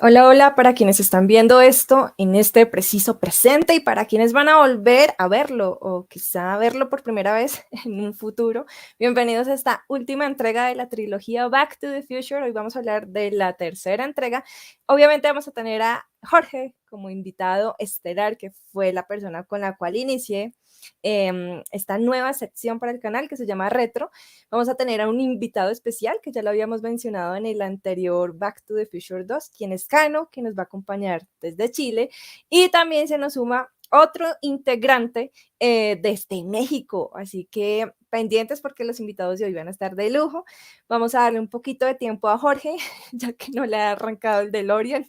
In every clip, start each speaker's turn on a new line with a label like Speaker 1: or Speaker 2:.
Speaker 1: Hola, hola, para quienes están viendo esto en este preciso presente y para quienes van a volver a verlo o quizá verlo por primera vez en un futuro, bienvenidos a esta última entrega de la trilogía Back to the Future. Hoy vamos a hablar de la tercera entrega. Obviamente vamos a tener a Jorge como invitado estelar, que fue la persona con la cual inicié esta nueva sección para el canal que se llama Retro. Vamos a tener a un invitado especial que ya lo habíamos mencionado en el anterior Back to the Future 2, quien es Cano, que nos va a acompañar desde Chile, y también se nos suma otro integrante desde México, así que pendientes porque los invitados de hoy van a estar de lujo. Vamos a darle un poquito de tiempo a Jorge, ya que no le ha arrancado el DeLorean.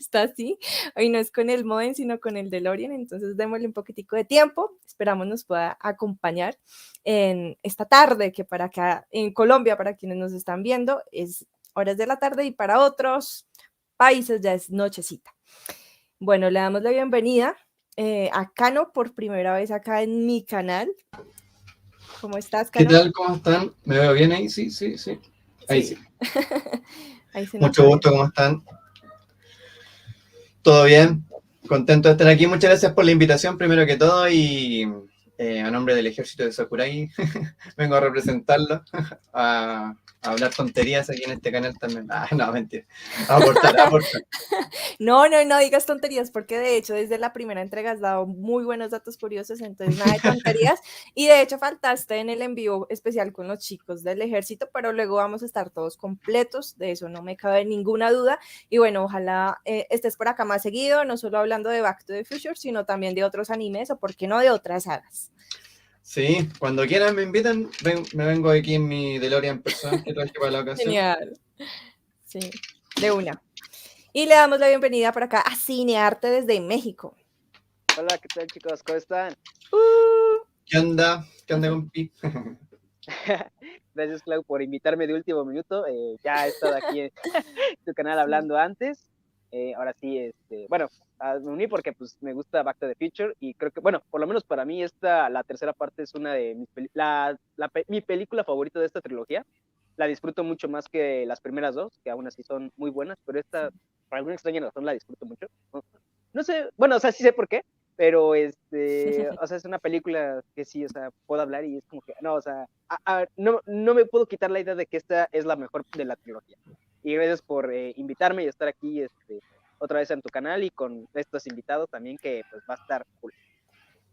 Speaker 1: Está así, hoy no es con el modem, sino con el DeLorean, entonces démosle un poquitico de tiempo, esperamos nos pueda acompañar en esta tarde, que para acá en Colombia, para quienes nos están viendo, es horas de la tarde y para otros países ya es nochecita. Bueno, le damos la bienvenida a Cano por primera vez acá en mi canal. ¿Cómo estás,
Speaker 2: ¿Qué
Speaker 1: Cano?
Speaker 2: tal? ¿Cómo están? ¿Me veo bien ahí? Sí, sí, sí. Ahí sí.
Speaker 1: Sí. Ahí se nos
Speaker 2: Mucho
Speaker 1: oye.
Speaker 2: gusto, ¿cómo están? ¿Todo bien? Contento de estar aquí. Muchas gracias por la invitación, primero que todo, y a nombre del ejército de Sakurai, vengo a representarlo, a hablar tonterías aquí en este canal también. Ah, no, mentira. A aportar, a aportar.
Speaker 1: No digas tonterías, porque de hecho desde la primera entrega has dado muy buenos datos curiosos, entonces nada de tonterías. Y de hecho faltaste en el envío especial con los chicos del ejército, pero luego vamos a estar todos completos, de eso no me cabe ninguna duda. Y bueno, ojalá estés por acá más seguido, no solo hablando de Back to the Future, sino también de otros animes o por qué no de otras sagas.
Speaker 2: Sí, cuando quieran me invitan, me vengo aquí en mi DeLorean personal que traje para la ocasión.
Speaker 1: Genial, sí, de una. Y le damos la bienvenida por acá a Cinearte desde México.
Speaker 3: Hola, ¿qué tal, chicos? ¿Cómo están?
Speaker 2: ¿Qué onda? ¿Qué onda, compi?
Speaker 3: Gracias, Clau, por invitarme de último minuto. Ya he estado aquí en tu canal
Speaker 1: Sí.
Speaker 3: hablando antes. Ahora sí, bueno, me uní porque pues me gusta Back to the Future y creo que, bueno, por lo menos para mí la tercera parte es una de mi película favorita de esta trilogía. La disfruto mucho más que las primeras dos, que aún así son muy buenas, pero esta, por alguna extraña razón, la disfruto mucho. No sé, bueno, o sea, sí sé por qué, pero o sea, es una película que sí, o sea, puedo hablar y es como que, no, o sea, no me puedo quitar la idea de que esta es la mejor de la trilogía. Y gracias por invitarme y estar aquí otra vez en tu canal y con estos invitados también, que pues va a estar cool.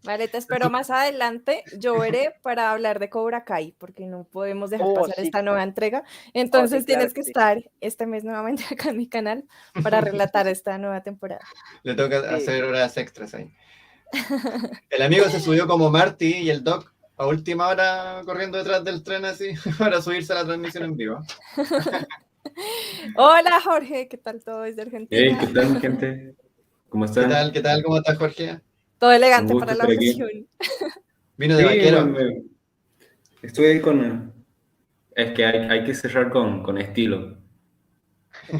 Speaker 1: Vale, te espero más adelante. Yo veré para hablar de Cobra Kai, porque no podemos dejar
Speaker 3: Oh,
Speaker 1: pasar
Speaker 3: sí,
Speaker 1: esta nueva entrega.
Speaker 3: oh, sí,
Speaker 1: Entonces
Speaker 3: claro
Speaker 1: tienes
Speaker 3: que
Speaker 1: que
Speaker 3: sí.
Speaker 1: estar este mes nuevamente acá en mi canal para relatar esta nueva temporada.
Speaker 2: Le toca
Speaker 3: Sí,
Speaker 2: hacer horas extras ahí. El amigo se subió como Marty y el Doc a última hora corriendo detrás del tren así para subirse a la transmisión en vivo.
Speaker 1: Hola Jorge, ¿qué tal todo desde
Speaker 4: Hey, ¿qué
Speaker 1: Argentina?
Speaker 4: tal, mi gente? ¿Cómo
Speaker 2: ¿Qué tal?
Speaker 4: están?
Speaker 2: ¿Qué tal? ¿Cómo estás, Jorge?
Speaker 1: Todo
Speaker 4: Un
Speaker 1: elegante para
Speaker 4: gusto
Speaker 1: la
Speaker 4: estar aquí.
Speaker 1: ocasión.
Speaker 2: Vino de
Speaker 4: Sí,
Speaker 2: vaquero.
Speaker 4: estoy ahí con... Es que hay que cerrar con estilo.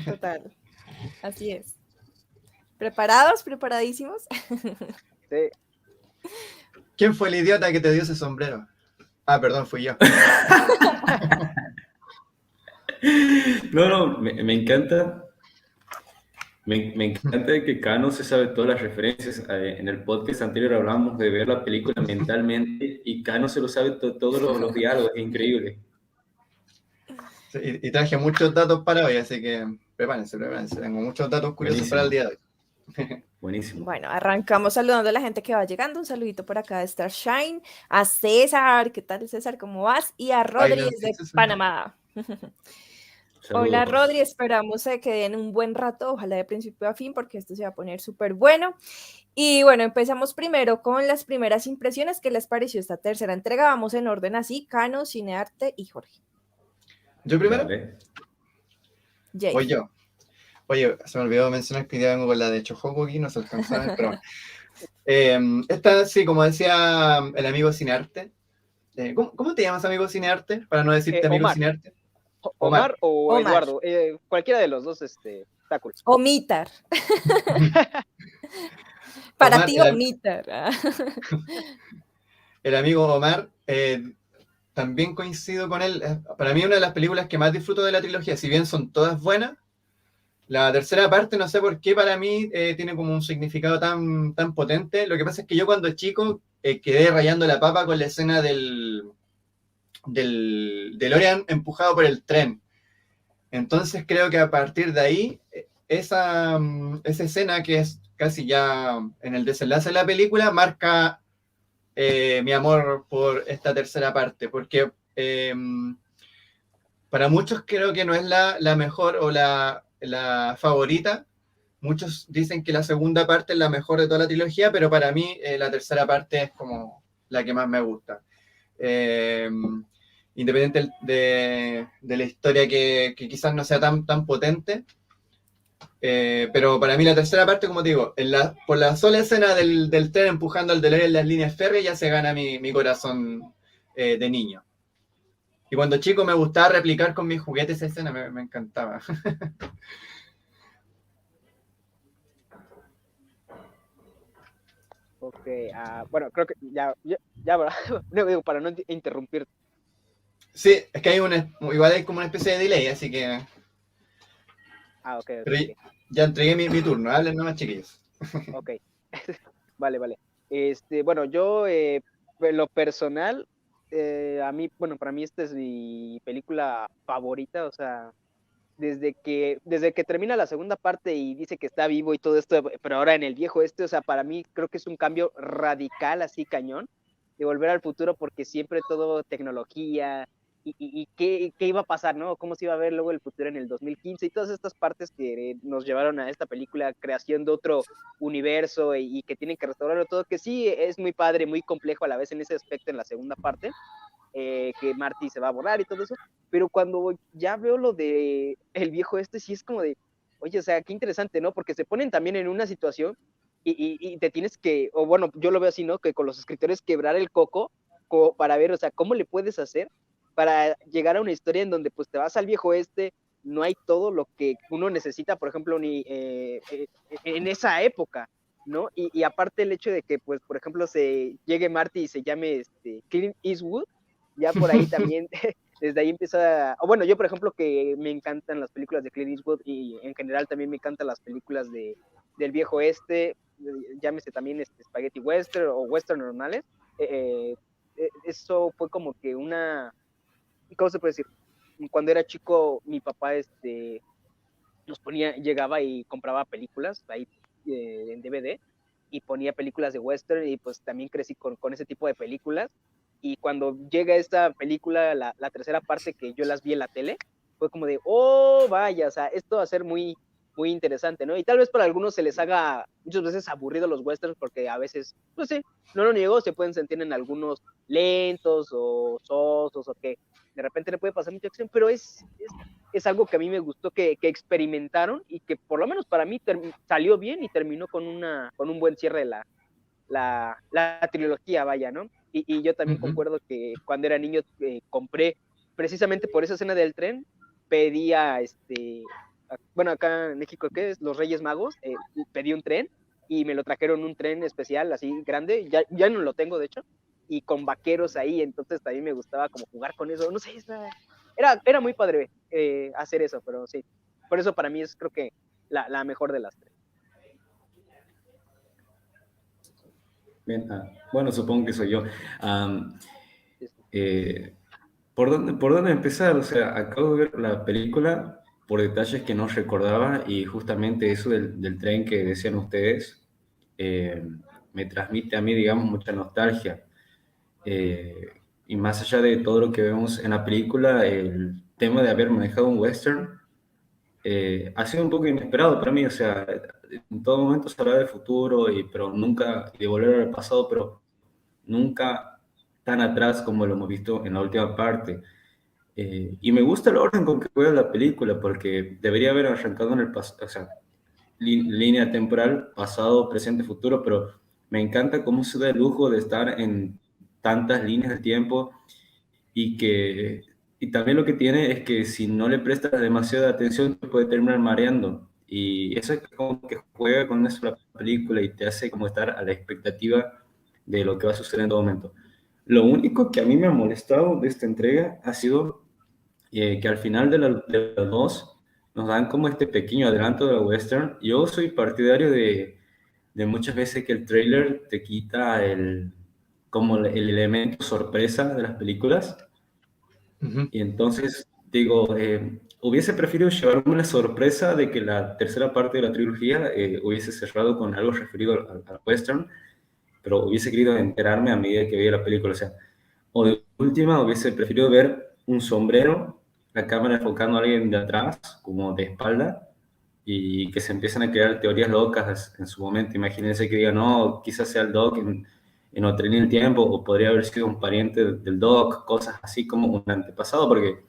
Speaker 1: Total, así es. ¿Preparados? ¿Preparadísimos?
Speaker 3: sí.
Speaker 2: ¿Quién fue el idiota que te dio ese sombrero? Ah, perdón, fui yo.
Speaker 4: No, me encanta. Me encanta que Cano se sabe todas las referencias. En el podcast anterior hablamos de ver la película mentalmente y Cano se lo sabe todos los diálogos. Es increíble.
Speaker 2: Sí, y traje muchos datos para hoy, así que prepárense, prepárense. Tengo muchos datos curiosos para el
Speaker 4: Buenísimo,
Speaker 2: día de hoy.
Speaker 4: buenísimo.
Speaker 1: Bueno, arrancamos saludando a la gente que va llegando. Un saludito por acá de Starshine, a César, ¿qué tal César? ¿Cómo vas? Y a Rodri
Speaker 2: Bailen, sí,
Speaker 1: desde
Speaker 2: sí, sí.
Speaker 1: Panamá. Hola Rodri,
Speaker 4: Saludos.
Speaker 1: esperamos se queden un buen rato, ojalá de principio a fin, porque esto se va a poner súper bueno. Y bueno, empezamos primero con las primeras impresiones. ¿Qué les pareció esta tercera entrega? Vamos en orden así, Cano, Cinearte y Jorge.
Speaker 2: ¿Yo primero?
Speaker 4: Dale.
Speaker 2: Voy
Speaker 1: Jay.
Speaker 2: yo. Oye, se me olvidó mencionar que ya vengo con la de Chojoku aquí, no se alcanzó a ver, pero bueno. Esta, sí, como decía el amigo Cinearte. ¿Cómo te llamas, amigo Cinearte? Para no decirte amigo
Speaker 3: Omar,
Speaker 2: Cinearte. Omar.
Speaker 3: Omar o
Speaker 1: Omar.
Speaker 3: Eduardo, cualquiera de los dos, está cool.
Speaker 1: Omitar. Para
Speaker 2: Omar,
Speaker 1: ti,
Speaker 2: el,
Speaker 1: Omitar.
Speaker 2: el amigo Omar, también coincido con él. Para mí, una de las películas que más disfruto de la trilogía, si bien son todas buenas, La tercera parte, no sé por qué para mí tiene como un significado tan potente. Lo que pasa es que yo cuando chico quedé rayando la papa con la escena del DeLorean empujado por el tren. Entonces creo que a partir de ahí, esa escena que es casi ya en el desenlace de la película, marca mi amor por esta tercera parte, porque para muchos creo que no es la mejor o la favorita. Muchos dicen que la segunda parte es la mejor de toda la trilogía, pero para mí la tercera parte es como la que más me gusta. Eh, Independiente de la historia que quizás no sea tan potente, pero para mí la tercera parte, como te digo, por la sola escena del tren empujando al DeLorean en las líneas férreas ya se gana mi corazón de niño. Y cuando chico me gustaba replicar con mis juguetes esa escena, me encantaba.
Speaker 3: Ok, bueno, creo que ¿verdad? No, digo, para no interrumpir.
Speaker 2: Sí, es que igual hay como una especie de delay, así que...
Speaker 3: Ok,
Speaker 2: Pero
Speaker 3: ok.
Speaker 2: ya entregué mi turno, hablen nomás, chiquillos.
Speaker 3: Ok, vale. Bueno, yo, en lo personal, para mí esta es mi película favorita, o sea, desde que termina la segunda parte y dice que está vivo y todo esto, pero ahora en el viejo o sea, para mí creo que es un cambio radical, así cañón, de Volver al Futuro, porque siempre todo tecnología y qué iba a pasar, ¿no? Cómo se iba a ver luego el futuro en el 2015 y todas estas partes que nos llevaron a esta película, creación de otro universo y que tienen que restaurarlo todo, que sí es muy padre, muy complejo a la vez en ese aspecto en la segunda parte, que Marty se va a borrar y todo eso, pero cuando ya veo lo de el viejo sí es como de, oye, o sea, qué interesante, ¿no? Porque se ponen también en una situación y te tienes que, o bueno, yo lo veo así, ¿no? Que con los escritores quebrar el coco para ver, o sea, cómo le puedes hacer para llegar a una historia en donde pues te vas al viejo no hay todo lo que uno necesita, por ejemplo, ni en esa época, ¿no? Y aparte el hecho de que, pues, por ejemplo, se llegue Marty y se llame Clint Eastwood, ya por ahí también, desde ahí empieza, o bueno, yo por ejemplo que me encantan las películas de Clint Eastwood y en general también me encantan las películas del viejo llámese también Spaghetti Western o Western normales, eso fue como que ¿cómo se puede decir? Cuando era chico, mi papá llegaba y compraba películas ahí en DVD y ponía películas de western y pues también crecí con ese tipo de películas. Y cuando llega esta película, la tercera parte que yo las vi en la tele, fue como de, oh, vaya, o sea, esto va a ser muy, muy interesante, ¿no? Y tal vez para algunos se les haga muchas veces aburrido los westerns porque a veces, pues sí, no lo niego, se pueden sentir en algunos lentos o sosos o que de repente le puede pasar mucha acción, pero es algo que a mí me gustó que experimentaron y que por lo menos para mí salió bien y terminó con un buen cierre de la trilogía, vaya, ¿no? Y yo también concuerdo que cuando era niño compré, precisamente por esa escena del tren, pedía, bueno, acá en México, ¿qué es? Los Reyes Magos, pedí un tren y me lo trajeron un tren especial, así grande, ya no lo tengo, de hecho, y con vaqueros ahí, entonces también me gustaba como jugar con eso, no sé, era muy padre hacer eso, pero sí, por eso para mí es creo que la mejor de las tres.
Speaker 4: Bien, bueno, supongo que soy yo. ¿Por dónde empezar? O sea, acabo de ver la película por detalles que no recordaba y justamente eso del tren que decían ustedes me transmite a mí, digamos, mucha nostalgia. Y más allá de todo lo que vemos en la película, el tema de haber manejado un western ha sido un poco inesperado para mí. O sea, en todo momento se habla del futuro, pero nunca, y de volver al pasado, pero nunca tan atrás como lo hemos visto en la última parte. Y me gusta el orden con que juega la película, porque debería haber arrancado en el pasado, o sea, línea temporal, pasado, presente, futuro, pero me encanta cómo se da el lujo de estar en tantas líneas de tiempo y también lo que tiene es que si no le prestas demasiada atención te puede terminar mareando. Y eso es como que juega con eso la película y te hace como estar a la expectativa de lo que va a suceder en todo momento. Lo único que a mí me ha molestado de esta entrega ha sido que al final de las dos nos dan como este pequeño adelanto de la western. Yo soy partidario de muchas veces que el trailer te quita como el elemento sorpresa de las películas.
Speaker 2: Ujú.
Speaker 4: Y entonces digo, hubiese preferido llevarme la sorpresa de que la tercera parte de la trilogía hubiese cerrado con algo referido al western, pero hubiese querido enterarme a medida que veía la película. O sea, o de última hubiese preferido ver un sombrero, la cámara enfocando a alguien de atrás, como de espalda, y que se empiezan a crear teorías locas en su momento. Imagínense que digan, no, quizás sea el Doc en otra línea del tiempo, o podría haber sido un pariente del Doc, cosas así como un antepasado, porque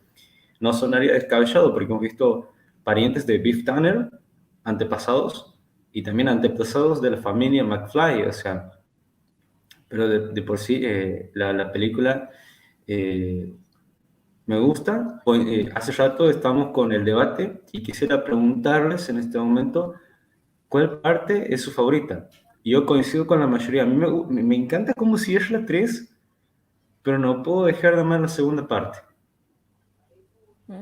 Speaker 4: no sonaría descabellado, porque hemos visto parientes de Biff Tanner, antepasados, y también antepasados de la familia McFly, o sea, pero de por sí la película eh, me gusta. Hace rato estamos con el debate y quisiera preguntarles en este momento cuál parte es su favorita. Y yo coincido con la mayoría. A mí me encanta cómo cierra la 3, pero no puedo dejar de amar la segunda parte.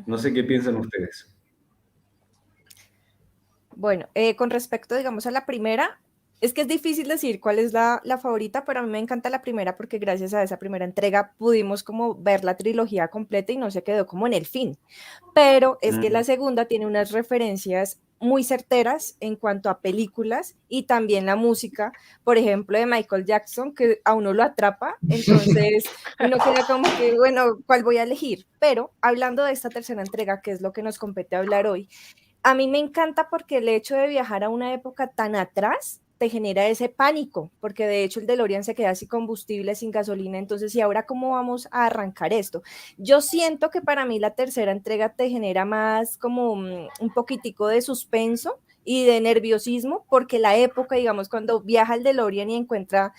Speaker 4: No sé qué piensan ustedes.
Speaker 1: Bueno, con respecto, digamos, a la primera, es que es difícil decir cuál es la favorita, pero a mí me encanta la primera porque gracias a esa primera entrega pudimos como ver la trilogía completa y no se quedó como en el fin. Pero es que la
Speaker 4: Mm,
Speaker 1: segunda tiene unas referencias muy certeras en cuanto a películas y también la música, por ejemplo, de Michael Jackson, que a uno lo atrapa, entonces uno queda como que, bueno, ¿cuál voy a elegir? Pero hablando de esta tercera entrega, que es lo que nos compete hablar hoy, a mí me encanta porque el hecho de viajar a una época tan atrás te genera ese pánico, porque de hecho el DeLorean se queda sin combustible, sin gasolina, entonces, ¿y ahora cómo vamos a arrancar esto? Yo siento que para mí la tercera entrega te genera más como un poquitico de suspenso y de nerviosismo, porque la época, digamos, cuando viaja el DeLorean y encuentra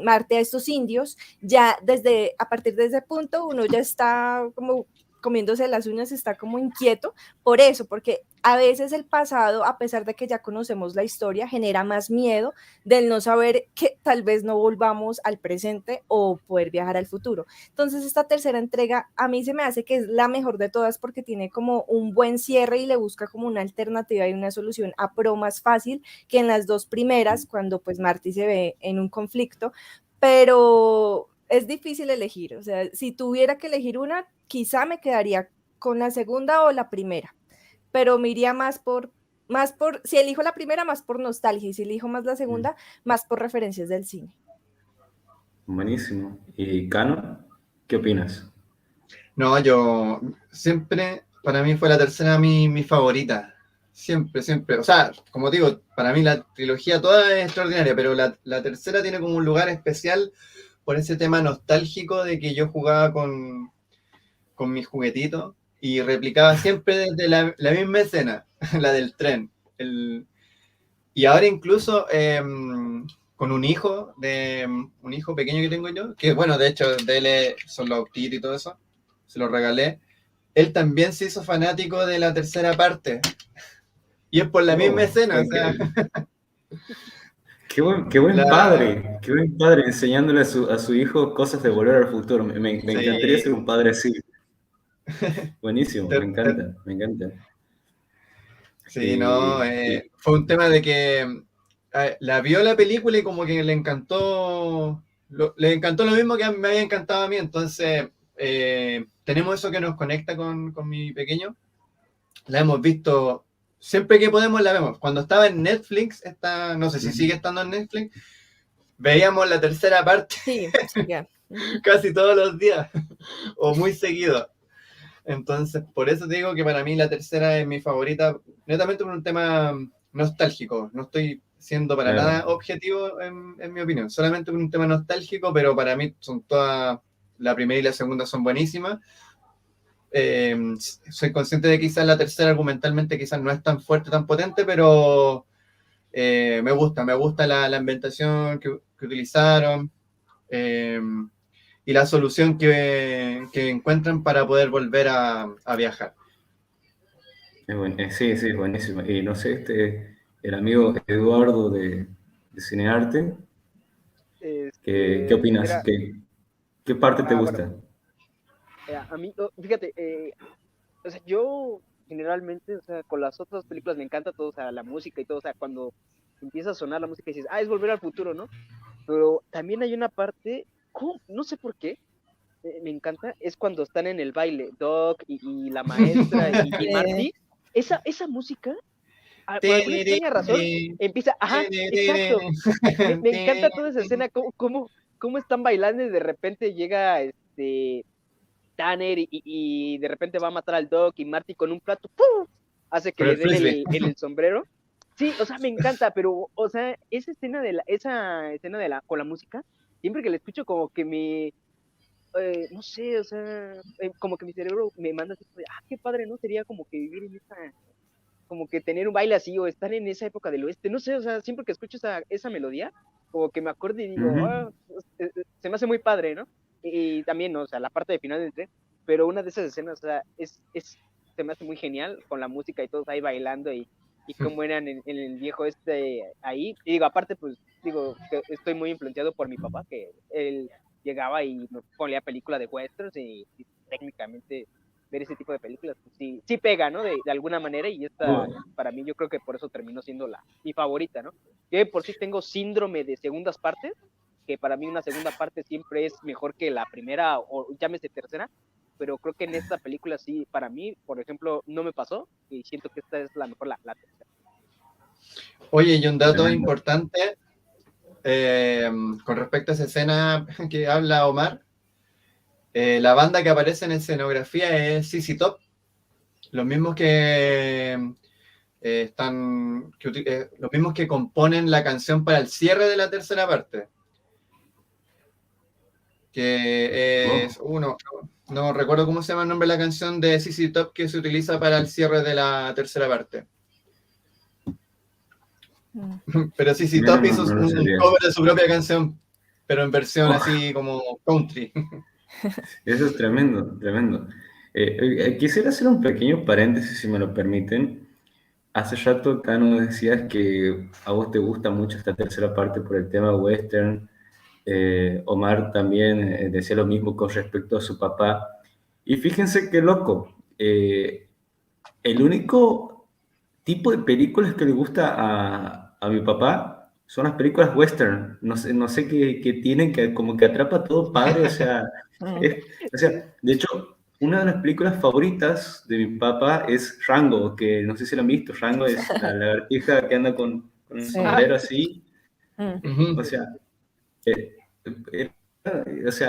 Speaker 1: Marte a estos indios, ya desde, a partir de ese punto uno ya está como comiéndose las uñas, está como inquieto por eso, porque a veces el pasado, a pesar de que ya conocemos la historia, genera más miedo del no saber que tal vez no volvamos al presente o poder viajar al futuro. Entonces esta tercera entrega a mí se me hace que es la mejor de todas porque tiene como un buen cierre y le busca como una alternativa y una solución a pro más fácil que en las dos primeras, cuando pues Marty se ve en un conflicto, pero es difícil elegir, o sea, si tuviera que elegir una, quizá me quedaría con la segunda o la primera, pero me iría si elijo la primera, más por nostalgia, y si elijo más la
Speaker 4: mm,
Speaker 1: segunda, más por referencias del cine.
Speaker 4: buenísimo. ¿Y Cano? ¿Qué opinas?
Speaker 2: No, yo siempre, para mí fue la tercera mi favorita. Siempre, siempre. O sea, como digo, para mí la trilogía toda es extraordinaria, pero la tercera tiene como un lugar especial por ese tema nostálgico de que yo jugaba con mis juguetitos y replicaba siempre desde la misma escena, la del tren. Y ahora incluso con un hijo pequeño que tengo yo, que bueno, de hecho de él son los autitos y todo eso, se los regalé. Él también se hizo fanático de la tercera parte. Y es por la misma
Speaker 4: Oh,
Speaker 2: escena, o sea, la...
Speaker 4: qué buen padre enseñándole a su hijo cosas de Volver al Futuro. Me encantaría
Speaker 2: Sí,
Speaker 4: ser un padre así. Buenísimo, me
Speaker 2: ter- ter-
Speaker 4: encanta, me encanta.
Speaker 2: sí, no,
Speaker 4: Y
Speaker 2: fue un tema de que la vio la película y como que le encantó lo mismo que me había encantado a mí, entonces tenemos eso que nos conecta con mi pequeño, la hemos visto siempre que podemos, la vemos. Cuando estaba en Netflix, no sé si sigue estando en Netflix, veíamos la tercera parte
Speaker 1: Sí, sí, ya.
Speaker 2: casi todos los días o muy seguido. Entonces, por eso te digo que para mí la tercera es mi favorita, netamente por un tema nostálgico. No estoy siendo para
Speaker 4: claro,
Speaker 2: nada objetivo en mi opinión, solamente por un tema nostálgico, pero para mí son todas, la primera y la segunda son buenísimas. Soy consciente de que quizás la tercera argumentalmente quizás no es tan fuerte, tan potente, pero me gusta la ambientación que utilizaron. eh, y la solución que encuentran para poder volver a viajar.
Speaker 4: sí, sí, es buenísimo. Y no sé, el amigo Eduardo de Cinearte, ¿qué opinas?
Speaker 3: Mira,
Speaker 4: ¿Qué parte te
Speaker 3: bueno,
Speaker 4: gusta?
Speaker 3: a mí, fíjate, o sea, yo generalmente, o sea, con las otras películas me encanta todo, o sea, la música y todo, o sea, cuando empieza a sonar la música y dices, es Volver al Futuro, ¿no? Pero también hay una parte, no sé por qué, me encanta, es cuando están en el baile, Doc y la maestra y Marty, esa música, por alguna extraña razón, empieza, exacto, me encanta toda esa escena, cómo están bailando y de repente llega Tanner y de repente va a matar al Doc y Marty con un plato, ¡pum! Hace que
Speaker 2: Con
Speaker 3: le
Speaker 2: el
Speaker 3: den
Speaker 2: frisbee.
Speaker 3: el sombrero. Sí, o sea, me encanta, pero, o sea, esa escena con la música, siempre que la escucho como que no sé, o sea, como que mi cerebro me manda así, qué padre, ¿no? Sería como que vivir en como que tener un baile así o estar en esa época del oeste, no sé, o sea, siempre que escucho esa melodía, como que me acuerdo y digo,
Speaker 4: Ujú.
Speaker 3: se me hace muy padre, ¿no? Y también, ¿no? O sea, la parte de final del tren, pero una de esas escenas, o sea, se me hace muy genial con la música y todos ahí bailando y cómo eran en el viejo ahí. Y digo, aparte, pues, digo, que estoy muy influenciado por mi papá, que él llegaba y me ponía película de westerns y técnicamente ver ese tipo de películas, pues sí pega, ¿no? De alguna manera, y esta,
Speaker 4: Oh,
Speaker 3: para mí, yo creo que por eso terminó siendo mi favorita, ¿no? Yo de por sí tengo síndrome de segundas partes, que para mí una segunda parte siempre es mejor que la primera, o llámese tercera, pero creo que en esta película sí, para mí, por ejemplo, no me pasó, y siento que esta es la mejor, la tercera.
Speaker 2: Oye, y un dato
Speaker 4: tremendo.
Speaker 2: importante con respecto a esa escena que habla Omar, la banda que aparece en escenografía es CC Top, los mismos que los mismos que componen la canción para el cierre de la tercera parte, que es
Speaker 4: Oh,
Speaker 2: no recuerdo cómo se llama el nombre de la canción de CC Top que se utiliza para el cierre de la tercera parte.
Speaker 1: Mm.
Speaker 2: Pero CC
Speaker 4: mira,
Speaker 2: Top
Speaker 4: no,
Speaker 2: hizo
Speaker 4: no lo
Speaker 2: un
Speaker 4: sabía.
Speaker 2: cover de su propia canción, pero en versión
Speaker 4: Oh,
Speaker 2: así como country.
Speaker 4: eso es tremendo, tremendo. Quisiera hacer un pequeño paréntesis, si me lo permiten. Hace rato, Cano, decías que a vos te gusta mucho esta tercera parte por el tema western. Omar también decía lo mismo con respecto a su papá. Y fíjense qué loco. El único tipo de películas que le gusta a mi papá son las películas western. No sé qué tienen que como que atrapa a todo padre.
Speaker 1: Mm.
Speaker 4: O sea, de hecho, una de las películas favoritas de mi papá es Rango, que no sé si la han visto. Rango es la lagartija que anda con un
Speaker 1: Sí.
Speaker 4: sombrero así.
Speaker 1: Mm.
Speaker 2: Ujú.
Speaker 4: O sea, eh,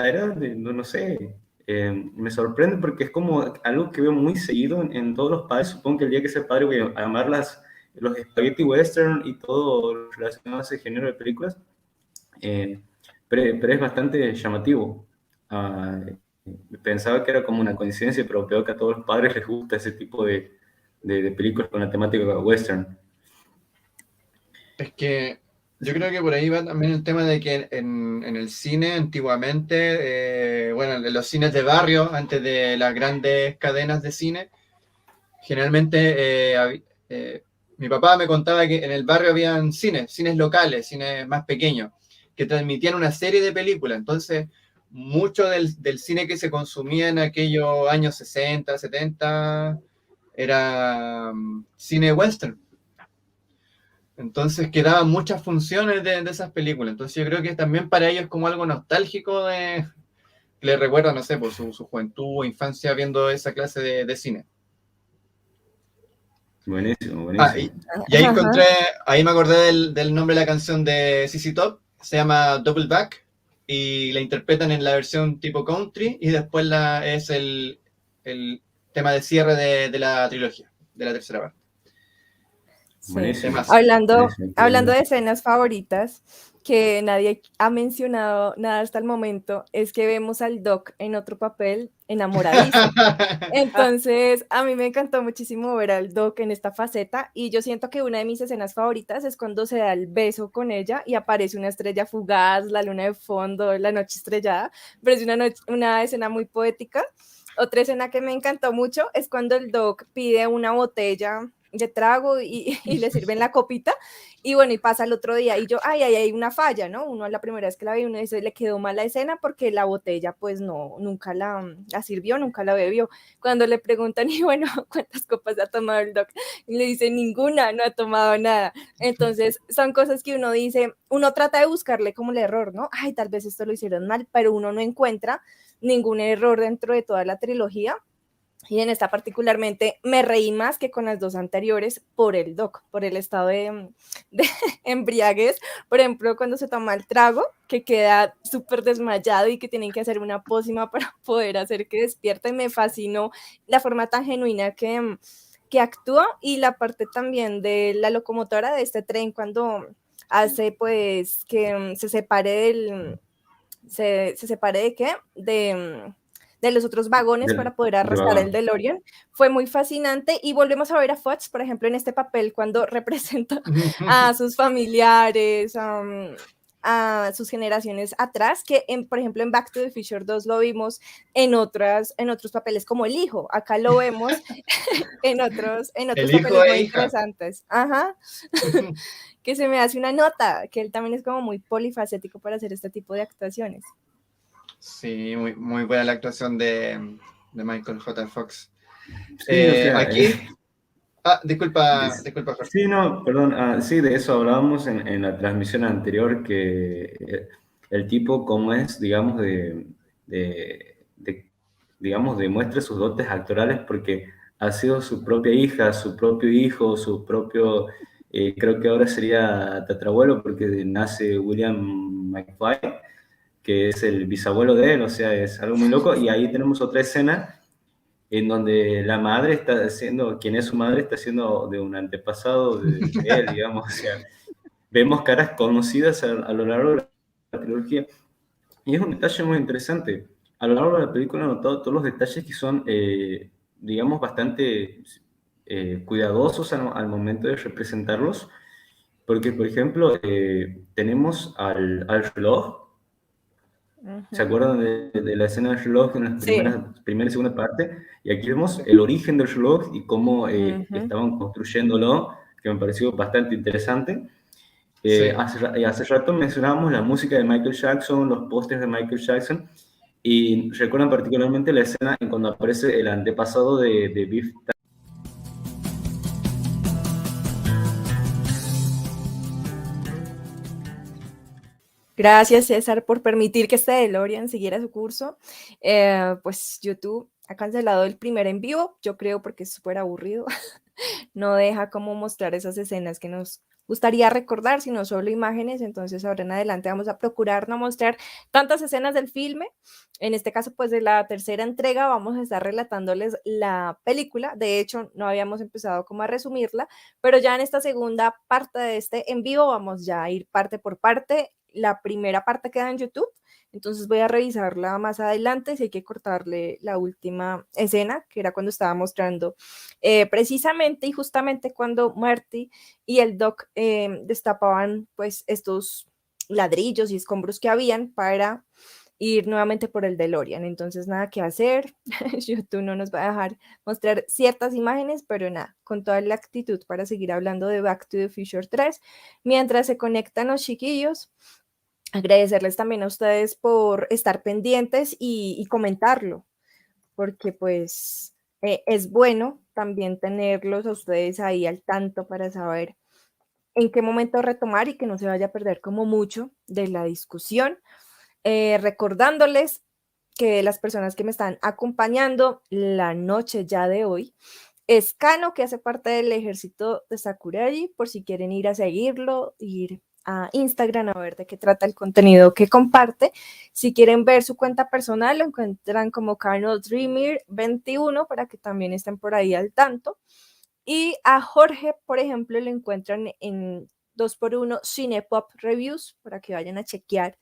Speaker 4: era, no sé, me sorprende porque es como algo que veo muy seguido en todos los padres. Supongo que el día que sea padre voy a amar los spaghetti western y todo lo relacionado a ese género de películas. Eh, pero es bastante llamativo. Ah, Pensaba que era como una coincidencia, pero veo que a todos los padres les gusta ese tipo de películas con la temática western.
Speaker 2: Es que yo creo que por ahí va también el tema de que en el cine antiguamente, bueno, en los cines de barrio, antes de las grandes cadenas de cine, generalmente mi papá me contaba que en el barrio habían cines locales, cines más pequeños, que transmitían una serie de películas. Entonces, mucho del cine que se consumía en aquellos años 60, 70, era cine western. Entonces quedaban muchas funciones de esas películas. Entonces yo creo que también para ellos es como algo nostálgico que les recuerda, no sé, por su juventud o infancia viendo esa clase de cine.
Speaker 4: Buenísimo,
Speaker 2: Ah,
Speaker 4: buenísimo.
Speaker 2: y ahí
Speaker 1: Ajá.
Speaker 2: ahí me acordé del nombre de la canción de CC Top, se llama Double Back y la interpretan en la versión tipo country y después es el tema de cierre de la trilogía, de la tercera parte.
Speaker 1: Sí.
Speaker 4: Buenísimo,
Speaker 2: Temazo.
Speaker 1: Hablando,
Speaker 4: buenísimo. Qué
Speaker 1: hablando
Speaker 4: lindo.
Speaker 1: de escenas favoritas que nadie ha mencionado nada hasta el momento, es que vemos al Doc en otro papel enamoradizo. Entonces, a mí me encantó muchísimo ver al Doc en esta faceta y yo siento que una de mis escenas favoritas es cuando se da el beso con ella y aparece una estrella fugaz, la luna de fondo, la noche estrellada, pero es una escena muy poética. Otra escena que me encantó mucho es cuando el Doc pide una botella de trago y le sirven la copita, y bueno, y pasa el otro día, y yo, hay una falla, ¿no? Uno la primera vez que la vi, uno dice, le quedó mal la escena porque la botella, pues no, nunca la sirvió, nunca la bebió. Cuando le preguntan, y bueno, ¿cuántas copas ha tomado el doc? Y le dice, ninguna, no ha tomado nada. Entonces, son cosas que uno dice, uno trata de buscarle como el error, ¿no? Ay, tal vez esto lo hicieron mal, pero uno no encuentra ningún error dentro de toda la trilogía. Y en esta particularmente me reí más que con las dos anteriores por el doc, por el estado de embriaguez. Por ejemplo, cuando se toma el trago, que queda súper desmayado y que tienen que hacer una pócima para poder hacer que despierte. Me fascinó la forma tan genuina que actúa, y la parte también de la locomotora de este tren cuando hace pues que se separe se separe de qué, de los otros vagones para poder arrastrar el DeLorean. Fue muy fascinante, y volvemos a ver a Fox, por ejemplo, en este papel cuando representa a sus familiares, a sus generaciones atrás, que por ejemplo en Back to the Future 2 lo vimos en otros papeles como el hijo. Acá lo vemos en otros papeles muy interesantes. Ajá. Que se me hace una nota, que él también es como muy polifacético para hacer este tipo de actuaciones.
Speaker 2: Sí, muy, muy buena la actuación de Michael J. Fox.
Speaker 4: Sí, o sea,
Speaker 2: aquí... disculpa, Jorge.
Speaker 4: Sí, no, perdón. Sí, de eso hablábamos en la transmisión anterior, que el tipo, como es, digamos, digamos, demuestra sus dotes actorales porque ha sido su propia hija, su propio hijo, su propio, creo que ahora sería tatarabuelo porque nace William McFly, que es el bisabuelo de él, o sea, es algo muy loco. Y ahí tenemos otra escena en donde la madre está haciendo, quien es su madre, está haciendo de un antepasado de él, digamos. O sea, vemos caras conocidas a lo largo de la trilogía. Y es un detalle muy interesante. A lo largo de la película he notado todos los detalles que son, digamos, bastante cuidadosos al momento de representarlos. Porque, por ejemplo, tenemos al reloj. ¿Se acuerdan de la escena del reloj en la primera y segunda parte? Y aquí vemos el origen del reloj y cómo estaban construyéndolo, que me pareció bastante interesante.
Speaker 2: Sí.
Speaker 4: Hace rato mencionábamos la música de Michael Jackson, los pósters de Michael Jackson, y recuerdan particularmente la escena en cuando aparece el antepasado de Biff.
Speaker 1: Gracias, César, por permitir que este DeLorean siguiera su curso. Pues YouTube ha cancelado el primer en vivo, yo creo porque es súper aburrido. No deja como mostrar esas escenas que nos gustaría recordar, sino solo imágenes. Entonces ahora en adelante vamos a procurar no mostrar tantas escenas del filme. En este caso, pues de la tercera entrega vamos a estar relatándoles la película. De hecho, no habíamos empezado como a resumirla, pero ya en esta segunda parte de este en vivo vamos ya a ir parte por parte. La primera parte queda en YouTube, entonces voy a revisarla más adelante si hay que cortarle la última escena, que era cuando estaba mostrando precisamente y justamente cuando Marty y el Doc destapaban pues estos ladrillos y escombros que habían para ir nuevamente por el DeLorean. Entonces nada que hacer, YouTube no nos va a dejar mostrar ciertas imágenes, pero nada, con toda la actitud para seguir hablando de Back to the Future 3. Mientras se conectan los chiquillos, agradecerles también a ustedes por estar pendientes y comentarlo, porque pues es bueno también tenerlos a ustedes ahí al tanto para saber en qué momento retomar y que no se vaya a perder como mucho de la discusión. Recordándoles que las personas que me están acompañando la noche ya de hoy es Cano, que hace parte del ejército de Sakurai, por si quieren ir a seguirlo, ir a Instagram a ver de qué trata el contenido que comparte. Si quieren ver su cuenta personal, lo encuentran como Cano Dreamer 21 para que también estén por ahí al tanto. Y a Jorge, por ejemplo, lo encuentran en 2x1 Cinepop Reviews para que vayan a chequear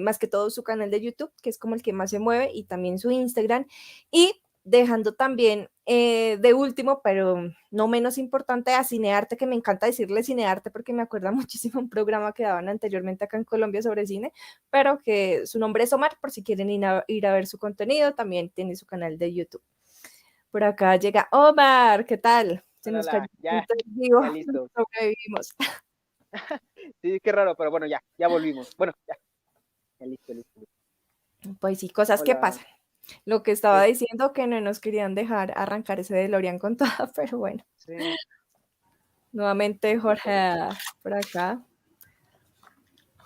Speaker 1: más que todo su canal de YouTube, que es como el que más se mueve, y también su Instagram. Y dejando también de último, pero no menos importante, a Cinearte, que me encanta decirle Cinearte porque me acuerda muchísimo un programa que daban anteriormente acá en Colombia sobre cine, pero que su nombre es Omar, por si quieren ir a ver su contenido, también tiene su canal de YouTube. Por acá llega Omar, ¿qué tal? Se nos
Speaker 3: Hola,
Speaker 1: cayó
Speaker 3: ya,
Speaker 1: el vivo,
Speaker 3: ya listo.
Speaker 1: sobrevivimos.
Speaker 3: Sí, qué raro, pero bueno, ya volvimos. Bueno, ya listo, listo.
Speaker 1: Pues sí, cosas que
Speaker 3: Hola.
Speaker 1: pasan. Lo que estaba
Speaker 3: Sí,
Speaker 1: diciendo que no nos querían dejar arrancar ese DeLorean con todo, pero bueno.
Speaker 3: sí,
Speaker 1: Nuevamente
Speaker 3: listo,
Speaker 1: Jorge
Speaker 3: listo.
Speaker 1: por acá.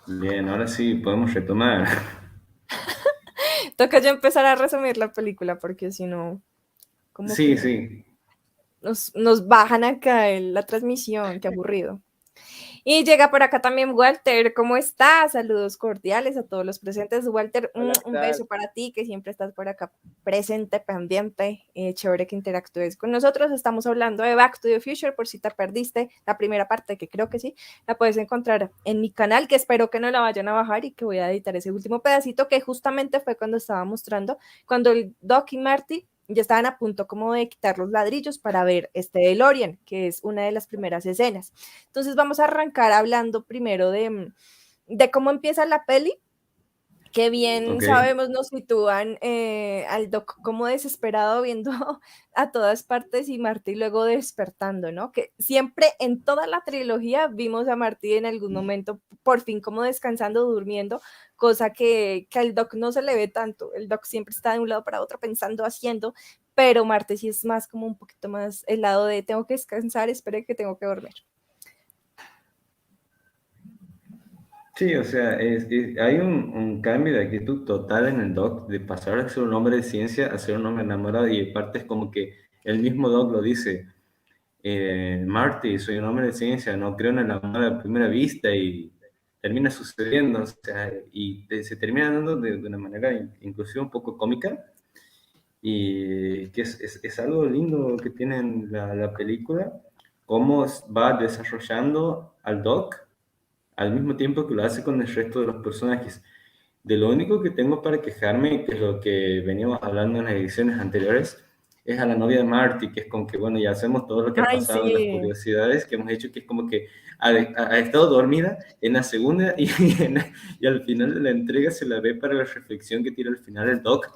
Speaker 4: Bien, ahora sí podemos retomar.
Speaker 1: Toca ya empezar a resumir la película porque si no, como
Speaker 4: Sí,
Speaker 1: que
Speaker 4: sí.
Speaker 1: nos bajan acá la transmisión, qué aburrido. Y llega por acá también Walter, ¿cómo estás? Saludos cordiales a todos los presentes. Walter,
Speaker 3: Hola, ¿qué
Speaker 1: un
Speaker 3: tal?
Speaker 1: beso para ti, que siempre estás por acá presente, pendiente. Chévere que interactúes con nosotros. Estamos hablando de Back to the Future, por si te perdiste la primera parte, que creo que sí, la puedes encontrar en mi canal, que espero que no la vayan a bajar y que voy a editar ese último pedacito, que justamente fue cuando estaba mostrando, cuando el Doc y Marty ya estaban a punto como de quitar los ladrillos para ver este DeLorean, que es una de las primeras escenas. Entonces vamos a arrancar hablando primero de cómo empieza la peli, que bien
Speaker 4: Ok.
Speaker 1: sabemos nos sitúan al Doc como desesperado viendo a todas partes y Marty luego despertando, ¿no? Que siempre en toda la trilogía vimos a Marty en algún momento por fin como descansando, durmiendo, cosa que al Doc no se le ve tanto. El Doc siempre está de un lado para otro pensando, haciendo, pero Marty sí es más como un poquito más el lado de tengo que descansar, espere que tengo que dormir.
Speaker 4: Sí, o sea, hay un cambio de actitud total en el Doc, de pasar de ser un hombre de ciencia a ser un hombre enamorado, y aparte es como que el mismo Doc lo dice, Marty, soy un hombre de ciencia, no creo en el amor a primera vista, y termina sucediendo, o sea, y se termina dando de una manera inclusive un poco cómica, y que es algo lindo que tiene la película, cómo va desarrollando al Doc al mismo tiempo que lo hace con el resto de los personajes. De lo único que tengo para quejarme, que es lo que veníamos hablando en las ediciones anteriores, es a la novia de Marty, que es como que, bueno, ya hacemos todo lo que ha
Speaker 1: Ay,
Speaker 4: pasado, las
Speaker 1: sí.
Speaker 4: curiosidades que hemos hecho, que es como que ha estado dormida en la segunda y al final de la entrega se la ve para la reflexión que tira al final el Doc,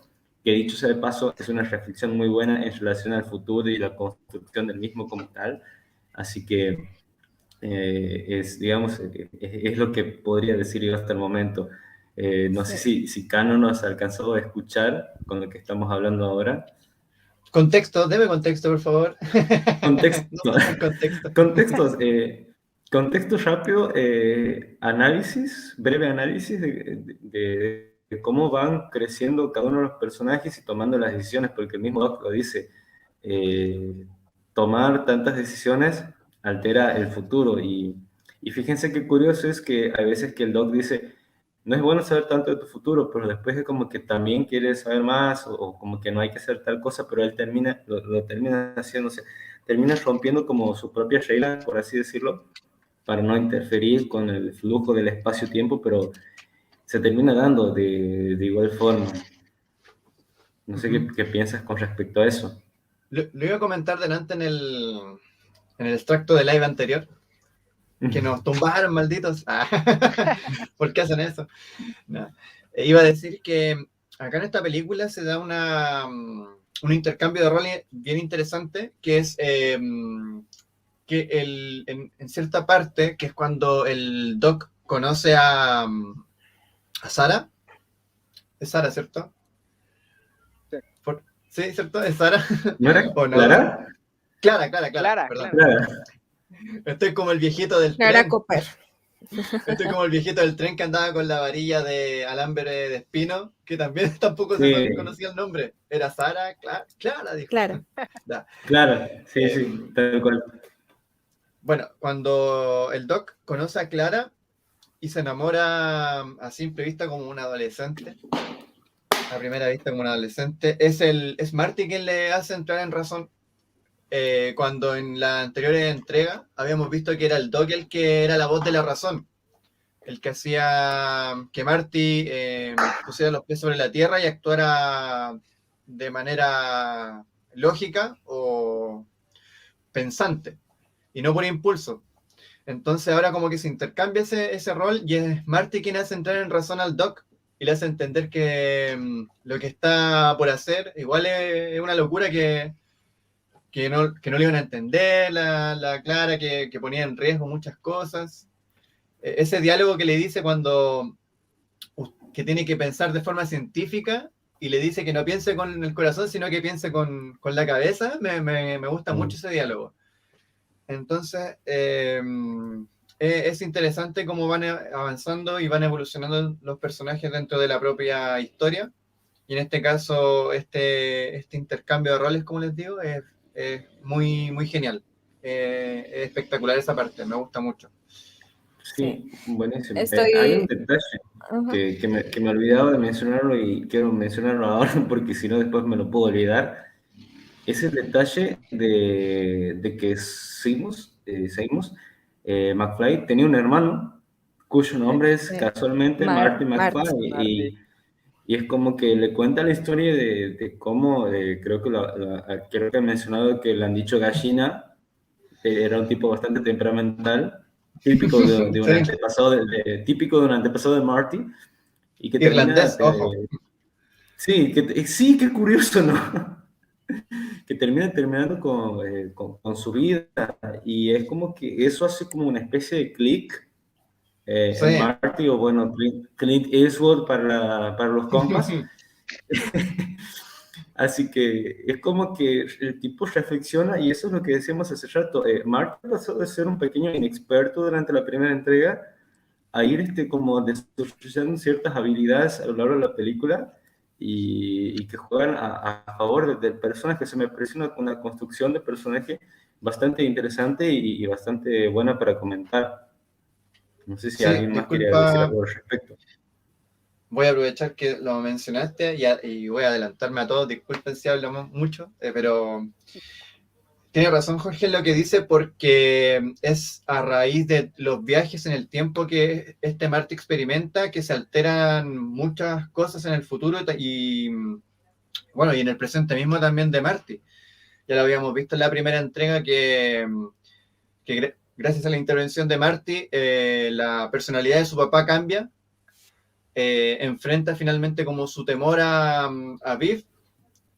Speaker 4: que dicho sea de paso, es una reflexión muy buena en relación al futuro y la construcción del mismo como tal. Así que digamos, es lo que podría decir yo hasta el momento. No sé
Speaker 1: Sí.
Speaker 4: si Cano nos alcanzó a escuchar con lo que estamos hablando ahora.
Speaker 2: Contexto, deme contexto, por favor.
Speaker 4: Contexto,
Speaker 2: No pasa el contexto.
Speaker 4: contextos, contexto rápido, análisis, breve análisis de cómo van creciendo cada uno de los personajes y tomando las decisiones, porque el mismo Doc lo dice, tomar tantas decisiones altera el futuro, y fíjense qué curioso es que hay veces que el Doc dice, no es bueno saber tanto de tu futuro, pero después es como que también quiere saber más, o como que no hay que hacer tal cosa, pero él lo termina haciéndose, termina rompiendo como su propia regla, por así decirlo, para no interferir con el flujo del espacio-tiempo, pero se termina dando de igual forma. No sé qué piensas con respecto a eso.
Speaker 2: Lo iba a comentar delante en el extracto de live anterior, que nos tumbaron, malditos. ¿Por qué hacen eso? No. Iba a decir que acá en esta película se da un intercambio de roles bien interesante, que es que en cierta parte, que es cuando el Doc conoce a Sara. Es Sara, ¿cierto?
Speaker 3: Sí.
Speaker 2: Sí, ¿cierto? ¿Es Sara?
Speaker 4: ¿No era
Speaker 2: ¿O no?
Speaker 4: Clara?
Speaker 2: Clara,
Speaker 3: Clara,
Speaker 2: perdón.
Speaker 4: Clara.
Speaker 2: Estoy como el viejito del
Speaker 1: Clara
Speaker 2: tren.
Speaker 1: Cooper.
Speaker 2: Estoy como el viejito del tren que andaba con la varilla de alambre de espino, que también tampoco se
Speaker 4: Sí,
Speaker 2: conocía el nombre. Era Sara, Clara, dijo.
Speaker 1: Clara.
Speaker 2: Da.
Speaker 4: Clara, sí, tal cual.
Speaker 2: Bueno, cuando el Doc conoce a Clara y se enamora a simple vista como un adolescente, a primera vista como un adolescente, es Marty quien le hace entrar en razón. Cuando en la anterior entrega habíamos visto que era el Doc el que era la voz de la razón, el que hacía que Marty pusiera los pies sobre la tierra y actuara de manera lógica o pensante, y no por impulso. Entonces ahora como que se intercambia ese rol y es Marty quien hace entrar en razón al Doc y le hace entender que lo que está por hacer igual es una locura que que no le iban a entender, la Clara, que ponía en riesgo muchas cosas. Ese diálogo que le dice cuando que tiene que pensar de forma científica y le dice que no piense con el corazón, sino que piense con la cabeza, me gusta mucho ese diálogo. Entonces, es interesante cómo van avanzando y van evolucionando los personajes dentro de la propia historia. Y en este caso, este intercambio de roles, como les digo, es muy, muy genial. Es espectacular esa parte, me gusta mucho.
Speaker 4: Sí, buenísimo.
Speaker 1: Estoy...
Speaker 4: Hay un detalle que me he olvidado de mencionarlo y quiero mencionarlo ahora porque si no después me lo puedo olvidar. Es el detalle de que Seamus McFly tenía un hermano cuyo nombre es casualmente Marty McFly y es como que le cuenta la historia de cómo, creo que he mencionado que le han dicho gallina, era un tipo bastante temperamental, típico de un antepasado de Marty y que
Speaker 2: irlandés,
Speaker 4: termina,
Speaker 2: ojo.
Speaker 4: sí, qué curioso, ¿no? Que terminando con su vida y es como que eso hace como una especie de clic
Speaker 2: Sí.
Speaker 4: en Marty o bueno, Clint Eastwood para los compas. Así que es como que el tipo reflexiona y eso es lo que decíamos hace rato. Marty pasó de ser un pequeño inexperto durante la primera entrega a ir como desarrollando ciertas habilidades a lo largo de la película y que juegan a favor del personaje. Se me parece una construcción de personaje bastante interesante y bastante buena para comentar. No sé si
Speaker 2: Sí,
Speaker 4: alguien más quería decir algo al respecto.
Speaker 2: Voy a aprovechar que lo mencionaste y voy a adelantarme a todos. Disculpen si hablamos mucho, pero tiene razón Jorge en lo que dice porque es a raíz de los viajes en el tiempo que este Marty experimenta que se alteran muchas cosas en el futuro y bueno, y en el presente mismo también de Marty. Ya lo habíamos visto en la primera entrega que gracias a la intervención de Marty, la personalidad de su papá cambia. Enfrenta finalmente como su temor a Viv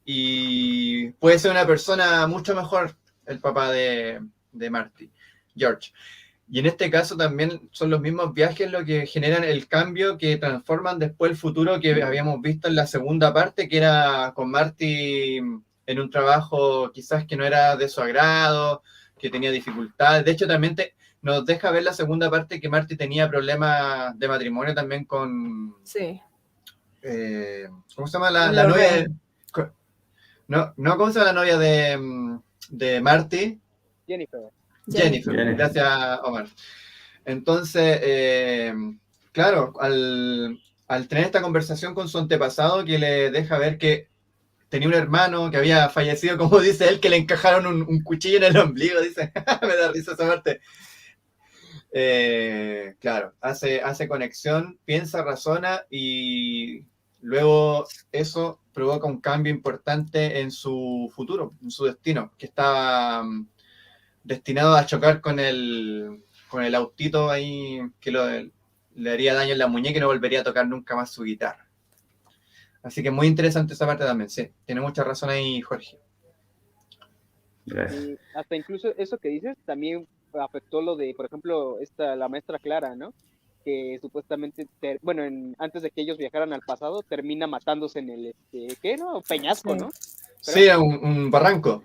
Speaker 2: y puede ser una persona mucho mejor el papá de Marty, George. Y en este caso también son los mismos viajes los que generan el cambio que transforman después el futuro que habíamos visto en la segunda parte, que era con Marty en un trabajo quizás que no era de su agrado, que tenía dificultades. De hecho, también nos deja ver la segunda parte que Marty tenía problemas de matrimonio también con...
Speaker 1: Sí.
Speaker 2: ¿Cómo se llama la novia? No, ¿cómo se llama la novia de Marty? Jennifer. Gracias, Omar. Entonces, claro, al tener esta conversación con su antepasado que le deja ver que tenía un hermano que había fallecido, como dice él, que le encajaron un cuchillo en el ombligo, dice, me da risa esa parte. Claro, hace conexión, piensa, razona y luego eso provoca un cambio importante en su futuro, en su destino, que estaba destinado a chocar con el autito ahí que le haría daño en la muñeca y no volvería a tocar nunca más su guitarra. Así que muy interesante esa parte también, sí. Tiene mucha razón ahí, Jorge.
Speaker 4: Gracias.
Speaker 3: Hasta incluso eso que dices también afectó lo de, por ejemplo, la maestra Clara, ¿no? Que supuestamente, antes de que ellos viajaran al pasado, termina matándose en el, ¿qué, no? Peñasco, ¿no?
Speaker 2: Sí, era un barranco.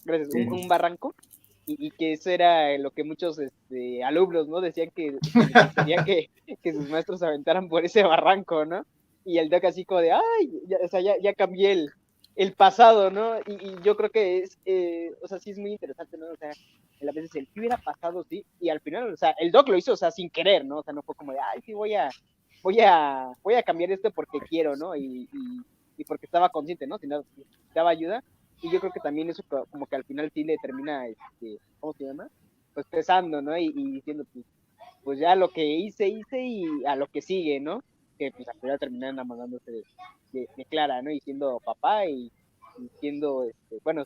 Speaker 3: Gracias, un barranco. Y que eso era lo que muchos alumnos, ¿no? Decían que querían que sus maestros se aventaran por ese barranco, ¿no? Y el Doc así como de, ya cambié el pasado, ¿no? Y yo creo que sí es muy interesante, ¿no? O sea, a veces ¿qué hubiera pasado, sí? Y al final, o sea, el Doc lo hizo, o sea, sin querer, ¿no? O sea, no fue como de, sí, voy a cambiar esto porque quiero, ¿no? Y porque estaba consciente, ¿no? Sino daba ayuda. Y yo creo que también eso como que al final sí le termina, ¿cómo se llama? Pues pesando, ¿no? Y diciendo, pues ya lo que hice y a lo que sigue, ¿no? Que pues al final terminan enamorándose de Clara, ¿no? Y siendo papá y siendo,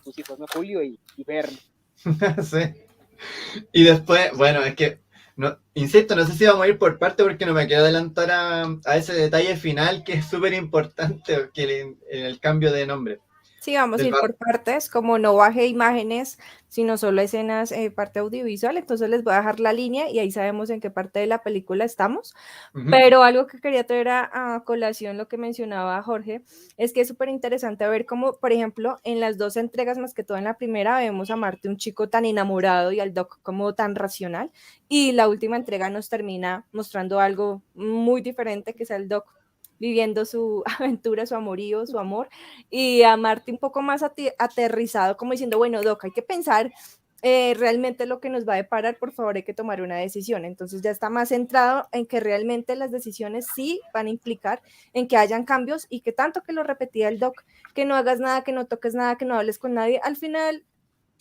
Speaker 3: sus hijos, ¿no? Julio y Verne.
Speaker 2: Sí. Y después, bueno, es que, insisto, no sé si vamos a ir por parte porque no me quiero adelantar a ese detalle final que es súper importante en el cambio de nombre.
Speaker 1: Sí, vamos a ir por partes, como no bajé imágenes, sino solo escenas, parte audiovisual, entonces les voy a dejar la línea y ahí sabemos en qué parte de la película estamos. Pero algo que quería traer a colación, lo que mencionaba Jorge, es que es súper interesante ver cómo, por ejemplo, en las dos entregas, más que todo en la primera, vemos a Marty un chico tan enamorado y al Doc como tan racional, y la última entrega nos termina mostrando algo muy diferente, que es el Doc viviendo su aventura, su amorío, su amor, y a Marty un poco más aterrizado, como diciendo, bueno, Doc, hay que pensar realmente lo que nos va a deparar, por favor hay que tomar una decisión. Entonces ya está más centrado en que realmente las decisiones sí van a implicar en que hayan cambios, y que tanto que lo repetía el Doc, que no hagas nada, que no toques nada, que no hables con nadie, al final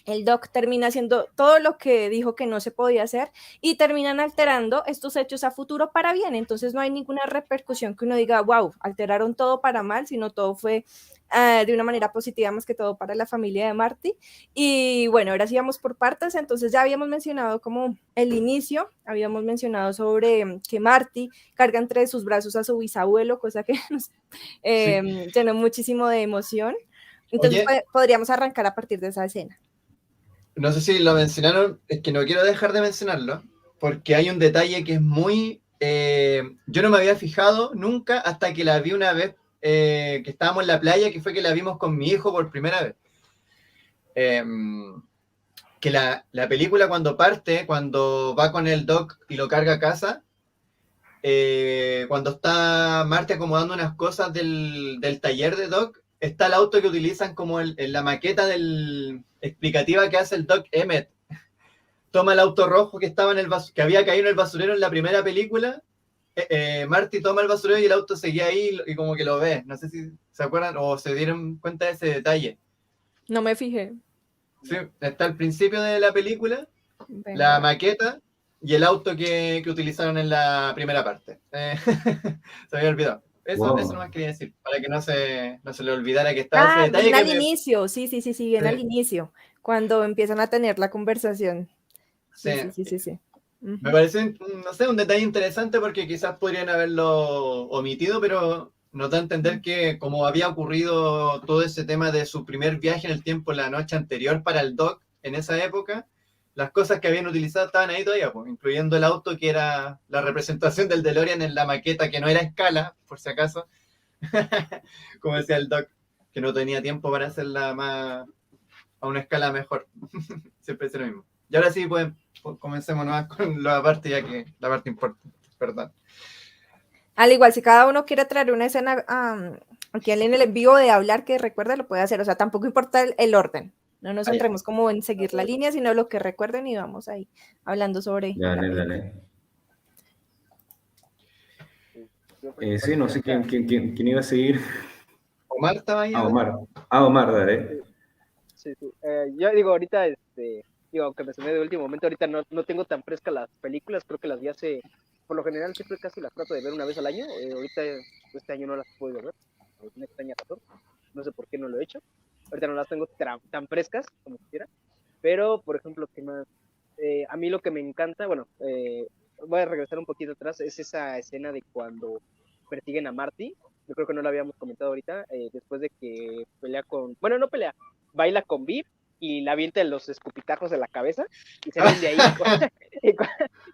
Speaker 1: el Doc termina haciendo todo lo que dijo que no se podía hacer, y terminan alterando estos hechos a futuro para bien. Entonces no hay ninguna repercusión que uno diga, wow, alteraron todo para mal, sino todo fue de una manera positiva, más que todo para la familia de Marty. Y bueno, ahora sí vamos por partes. Entonces ya habíamos mencionado como el inicio, habíamos mencionado sobre que Marty carga entre sus brazos a su bisabuelo, cosa que nos llenó muchísimo de emoción. Entonces podríamos arrancar a partir de esa escena.
Speaker 2: No sé si lo mencionaron, es que no quiero dejar de mencionarlo, porque hay un detalle que es muy... yo no me había fijado nunca hasta que la vi una vez que estábamos en la playa, que fue que la vimos con mi hijo por primera vez. Que la película cuando parte, cuando va con el Doc y lo carga a casa, cuando está Marty acomodando unas cosas del taller de Doc, está el auto que utilizan como en la maqueta explicativa que hace el Doc Emmett. Toma el auto rojo que estaba que había caído en el basurero en la primera película. Marty toma el basurero y el auto seguía ahí y como que lo ve. No sé si se acuerdan o se dieron cuenta de ese detalle.
Speaker 1: No me fijé.
Speaker 2: Sí, está al principio de la película, la maqueta y el auto que utilizaron en la primera parte. Se había olvidado. Eso nomás quería decir, para que no se le olvidara que estaba ese detalle.
Speaker 1: Bien al inicio, sí, bien al inicio, cuando empiezan a tener la conversación. Sí.
Speaker 2: Me parece, no sé, un detalle interesante porque quizás podrían haberlo omitido, pero nos da a entender que como había ocurrido todo ese tema de su primer viaje en el tiempo la noche anterior para el Doc en esa época, las cosas que habían utilizado estaban ahí todavía, pues, incluyendo el auto que era la representación del DeLorean en la maqueta, que no era a escala, por si acaso, como decía el Doc, que no tenía tiempo para hacerla más a una escala mejor. Siempre es lo mismo. Y ahora sí, pues, comencemos nomás con la parte, ya que la parte importa, perdón.
Speaker 1: Al igual, si cada uno quiere traer una escena aquí en el envío de hablar, que recuerde, lo puede hacer. O sea, tampoco importa el orden. No nos centremos como en seguir la línea, sino lo que recuerden, y vamos ahí hablando sobre...
Speaker 4: Dale. Sí, no sé quién iba a seguir.
Speaker 2: Omar estaba ahí.
Speaker 4: Omar, dale.
Speaker 3: Sí. Yo digo, ahorita, aunque me sumé de último momento, ahorita no tengo tan fresca las películas, creo que las vi hace, por lo general siempre casi las trato de ver una vez al año. Ahorita, este año no las puedo ver, una extraña razón, no sé por qué no lo he hecho. Ahorita no las tengo tan frescas como quisiera, pero, por ejemplo, ¿qué más? A mí lo que me encanta, bueno, voy a regresar un poquito atrás, es esa escena de cuando persiguen a Marty. Yo creo que no lo habíamos comentado ahorita, después de que baila con Viv y la avienta los escupitajos de la cabeza y se ven de ahí.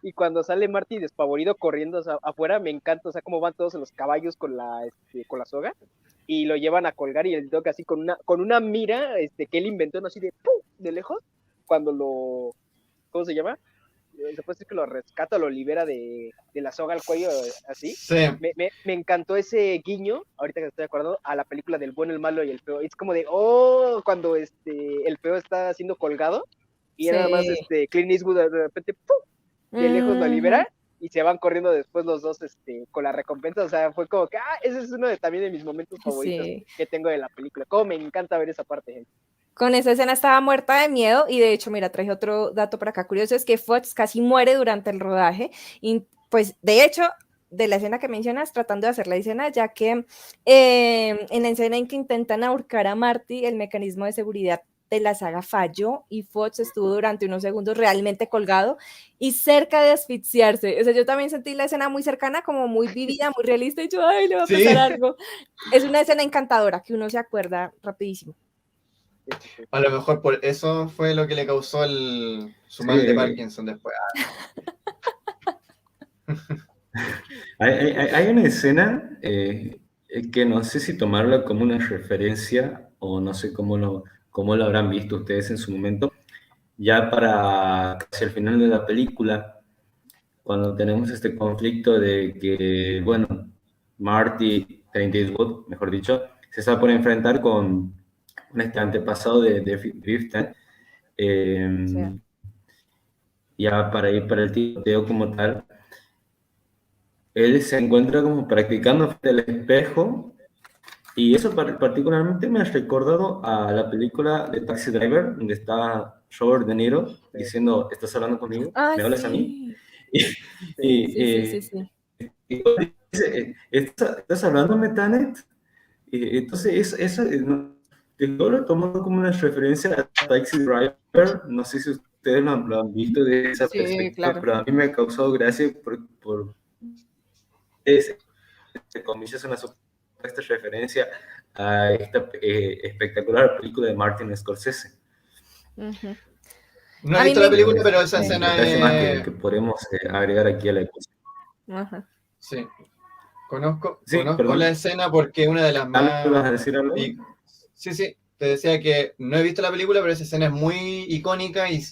Speaker 3: Y cuando sale Marty despavorido corriendo afuera, me encanta, o sea, cómo van todos en los caballos con la soga y lo llevan a colgar, y el Doc así con una mira que él inventó, ¿no? Así de ¡pum! De lejos, cuando ¿cómo se llama? Se puede decir que lo rescata, lo libera de la soga al cuello, así.
Speaker 2: Sí.
Speaker 3: Me encantó ese guiño, ahorita que estoy acordando, a la película del bueno, el malo y el feo. Es como de, cuando el feo está siendo colgado, y nada más Clint Eastwood de repente, ¡pum! De lejos lo libera, y se van corriendo después los dos con la recompensa. O sea, fue como que, ese es uno también de mis momentos favoritos que tengo de la película. Como me encanta ver esa parte, gente.
Speaker 1: Con esa escena estaba muerta de miedo, y de hecho, mira, traje otro dato por acá curioso, es que Fox casi muere durante el rodaje, y pues de hecho, de la escena que mencionas, tratando de hacer la escena, ya que en la escena en que intentan ahorcar a Marty, el mecanismo de seguridad de la saga falló, y Fox estuvo durante unos segundos realmente colgado y cerca de asfixiarse. O sea, yo también sentí la escena muy cercana, como muy vivida, muy realista, y yo, ay, le va a pasar algo. Es una escena encantadora que uno se acuerda rapidísimo.
Speaker 2: A lo mejor por eso fue lo que le causó su mal de Parkinson después.
Speaker 4: Hay una escena que no sé si tomarla como una referencia o no sé cómo lo habrán visto ustedes en su momento, ya para casi el final de la película, cuando tenemos este conflicto de que, bueno, Marty, Clint Eastwood, mejor dicho, se está por enfrentar con este antepasado de Riften,
Speaker 1: Sí.
Speaker 4: ya para ir para el tiroteo como tal. Él se encuentra como practicando frente al espejo y eso particularmente me ha recordado a la película de Taxi Driver, donde está Robert De Niro diciendo, ¿estás hablando conmigo?
Speaker 1: Ah,
Speaker 4: ¿Me hablas a mí?
Speaker 1: sí.
Speaker 4: Y,
Speaker 1: Sí, sí, sí, sí.
Speaker 4: y dice, ¿estás hablándome, Tanet? Y entonces eso yo lo tomo como una referencia a Taxi Driver, no sé si ustedes lo han visto de esa
Speaker 1: Sí,
Speaker 4: perspectiva,
Speaker 1: claro.
Speaker 4: pero a mí me ha causado gracia por ese comillas, una supuesta referencia a esta espectacular película de Martin Scorsese.
Speaker 1: Ujú.
Speaker 2: No he
Speaker 1: A mí
Speaker 2: visto la
Speaker 1: me...
Speaker 2: película, pero esa
Speaker 4: Un
Speaker 2: escena
Speaker 4: detalle más
Speaker 2: es...
Speaker 4: que podemos agregar aquí a la ecuación.
Speaker 1: Ajá.
Speaker 2: Sí, conozco
Speaker 4: Sí,
Speaker 2: la
Speaker 4: perdón.
Speaker 2: escena porque es una de las
Speaker 4: ¿Me ibas
Speaker 2: más...
Speaker 4: a decir algo?
Speaker 2: Sí, te decía que no he visto la película, pero esa escena es muy icónica y